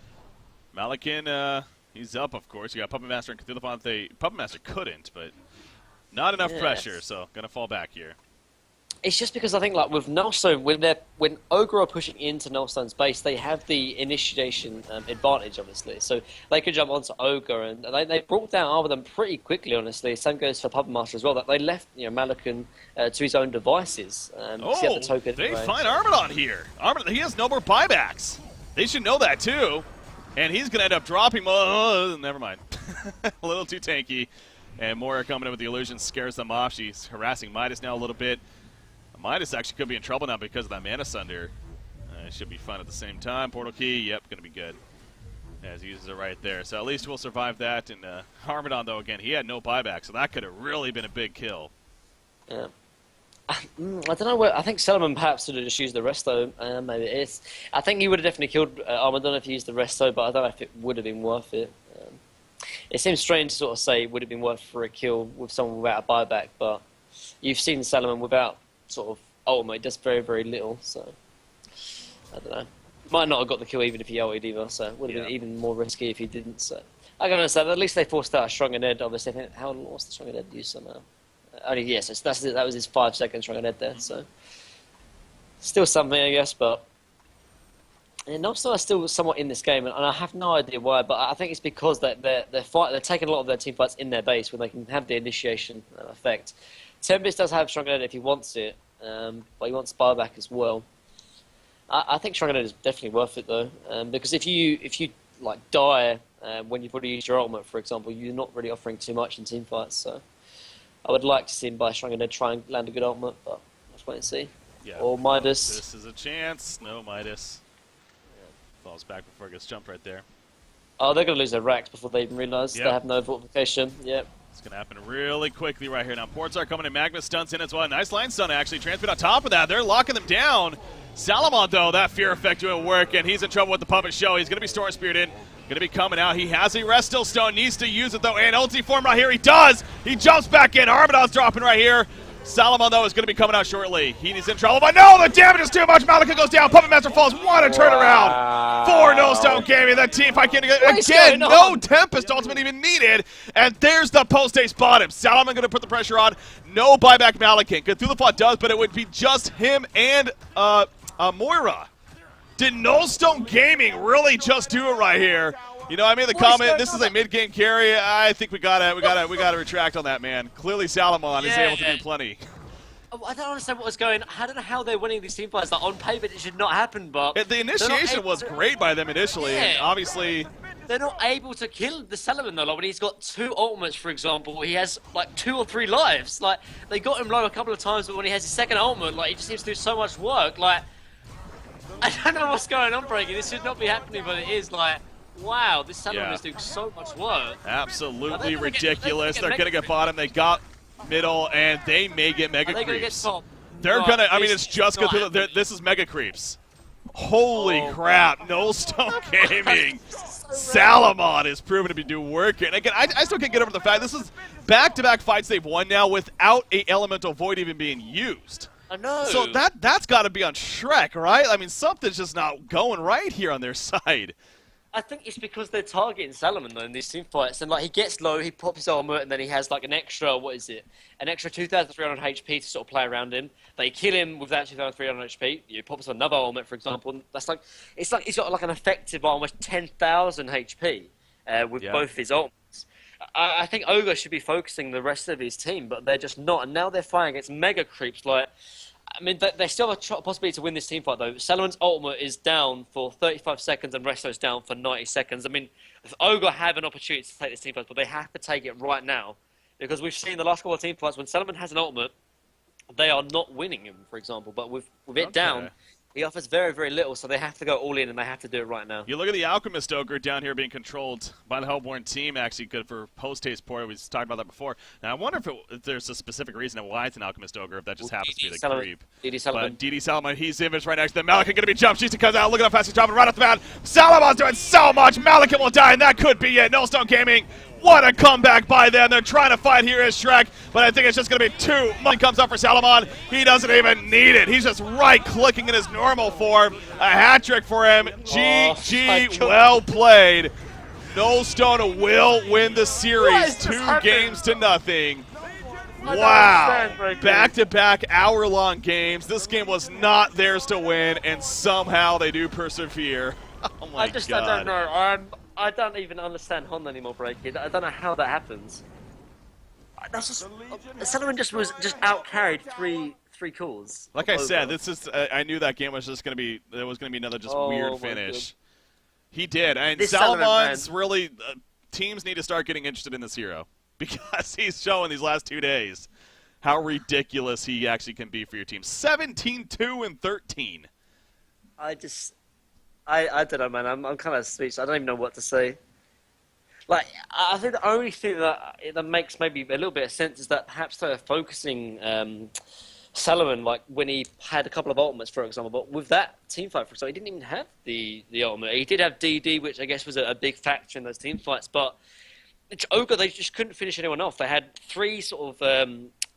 Malakin, he's up, of course. You got Puppet Master and Cthulhu. Puppet Master couldn't, but not enough pressure, so going to fall back here. It's just because I think, with Nullstone, when Ogre are pushing into Nullstone's base, they have the initiation advantage, obviously. So they could jump onto Ogre, and they brought down Armadon pretty quickly, honestly. Same goes for Puppet Master as well. That they left Malakun to his own devices. The token they find Armadon here. He has no more buybacks. They should know that, too. And he's going to end up dropping. Never mind. A little too tanky. And Moira coming in with the illusion scares them off. She's harassing Midas now a little bit. Midas actually could be in trouble now because of that Mana Sunder. Should be fun at the same time. Portal Key, yep, going to be good. As he uses it right there. So at least we'll survive that. And Harmadon, though, again, he had no buyback, so that could have really been a big kill. Yeah. I don't know. I think Solomon perhaps should have just used the resto. Maybe it's. I think he would have definitely killed Armadon if he used the resto, but I don't know if it would have been worth it. It seems strange to sort of say it would have been worth for a kill with someone without a buyback, but you've seen Solomon without sort of ultimate, does very, very little. So I don't know. Might not have got the kill even if he ulted either. So it would have been even more risky if he didn't. So I can understand. At least they forced out a stronger Ned. Obviously, I think how long was the stronger Ned used somehow? Only yes, that was his 5 seconds stronger Ned there. So still something, I guess, but. And also, are still somewhat in this game, and I have no idea why. But I think it's because they're taking a lot of their team fights in their base when they can have the initiation effect. Tempest does have Stronger Ned if he wants it, but he wants buyback as well. I think Stronger Ned is definitely worth it though, because if you like die when you've already used your ultimate, for example, you're not really offering too much in team fights. So I would like to see him buy Stronger Ned, try and land a good ultimate, but let's wait and see. Yeah. Or Midas. This is a chance. No Midas. Falls back before it gets jumped right there. Oh, they're going to lose their racks before they even realise Yep. they have no fortification. Yep. It's going to happen really quickly right here. Now, ports are coming in. Magma stunts in as well. Nice line stun, actually. Transmit on top of that. They're locking them down. Salamon, though, that fear effect doing work, and he's in trouble with the puppet show. He's going to be Storm Spirited. Going to be coming out. He has a Restil Stone. Needs to use it, though. And ulti form right here. He does. He jumps back in. Armadon's dropping right here. Salomon, though, is going to be coming out shortly. He's in trouble, but no, the damage is too much. Malika goes down. Puppet Master falls. What a turnaround for No Stone Gaming. That team fight can't again. No Tempest ultimate even needed. And there's the post-ace bottom. Salomon going to put the pressure on. No buyback Malakin. Cthulhu does, but it would be just him and Moira. Did No Stone Gaming really just do it right here? You know, I made the comment. This is a mid-game carry. I think we gotta retract on that, man. Clearly, Salamon is able to do plenty. I don't understand what was going. I don't know how they're winning these team fights. Like, on paper, it should not happen, but The initiation was great by them initially, and obviously they're not able to kill the Salamon though. Like, when he's got 2 ultimates, for example, he has like 2 or 3 lives. Like, they got him low a couple of times, but when he has his second ultimate, like, he just seems to do so much work. Like, I don't know what's going on, Breaking. This should not be happening, but it is. Like, wow, this Salamon is doing so much work. Absolutely ridiculous. They're gonna get bottom. They got middle, and they may get mega creeps. Gonna get top? They're gonna. I mean, it's just Cthulhu. This is mega creeps. Holy crap! No Stone Gaming. Salamon is proven to be doing work. And again, I still can't get over the fact this is back-to-back fights they've won now without a Elemental Void even being used. I know. So that's got to be on Shrek, right? I mean, something's just not going right here on their side. I think it's because they're targeting Salamon though in these team fights, and like he gets low, he pops his armor, and then he has like an extra, an extra 2,300 HP to sort of play around him. They kill him with that 2,300 HP. You pop us another armor, for example, and that's like he's got like an effective almost 10,000 HP with both his ultimates. I think Ogre should be focusing the rest of his team, but they're just not, and now they're fighting against mega creeps like. I mean, they still have a possibility to win this team fight, though. Salamon's ultimate is down for 35 seconds and Resto's down for 90 seconds. I mean, if Ogre have an opportunity to take this team fight, but they have to take it right now. Because we've seen the last couple of team fights, when Salomon has an ultimate, they are not winning him, for example. But with it down, he offers very, very little, so they have to go all in, and they have to do it right now. You look at the Alchemist Ogre down here being controlled by the Hellborn team, actually good for post-haste port. We talked about that before. Now, I wonder if there's a specific reason why it's an Alchemist Ogre, if that just happens to be the creep. DD Salomon. But DD Salomon, he's imaged right next to them. Malakin going to be jumped. She's comes out. Look at how fast he's dropping right off the bat. Salomon's doing so much. Malakin will die, and that could be it. No Stone Gaming. What a comeback by them. They're trying to fight here as Shrek, but I think it's just going to be 2. Money comes up for Salomon. He doesn't even need it. He's just right-clicking in his normal form. A hat trick for him. GG, well played. No Stone will win the series. 2 games to nothing. Wow. Back-to-back hour-long games. This game was not theirs to win, and somehow they do persevere. Oh my God. I don't know. I don't even understand Hon anymore, Breaking. I don't know how that happens. That's just Salomon was out-carried three calls. Like I said, this is I knew that game was just going to be another just weird finish. He did, and Salomon's really teams need to start getting interested in this hero. because he's showing these last 2 days how ridiculous he actually can be for your team. 17-2-13. I don't know, man. I'm kind of speechless. I don't even know what to say. Like, I think the only thing that makes maybe a little bit of sense is that perhaps they're focusing Salomon, like when he had a couple of ultimates, for example. But with that team fight, for example, he didn't even have the ultimate. He did have DD, which I guess was a big factor in those team fights. But Ogre, they just couldn't finish anyone off. They had 3 sort of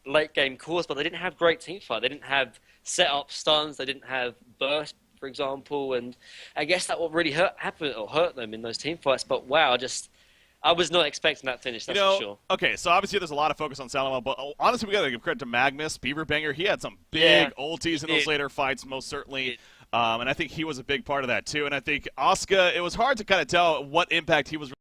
late game cores, but they didn't have great team fight. They didn't have setup stuns. They didn't have burst, for example. And I guess that what really hurt them in those team fights. But wow, I was not expecting that finish, that's for sure. Okay, so obviously there's a lot of focus on Salomon, but honestly, we got to give credit to Magnus, Beaverbanger. He had some big ultis in those later fights, most certainly. And I think he was a big part of that, too. And I think Asuka, it was hard to kind of tell what impact he was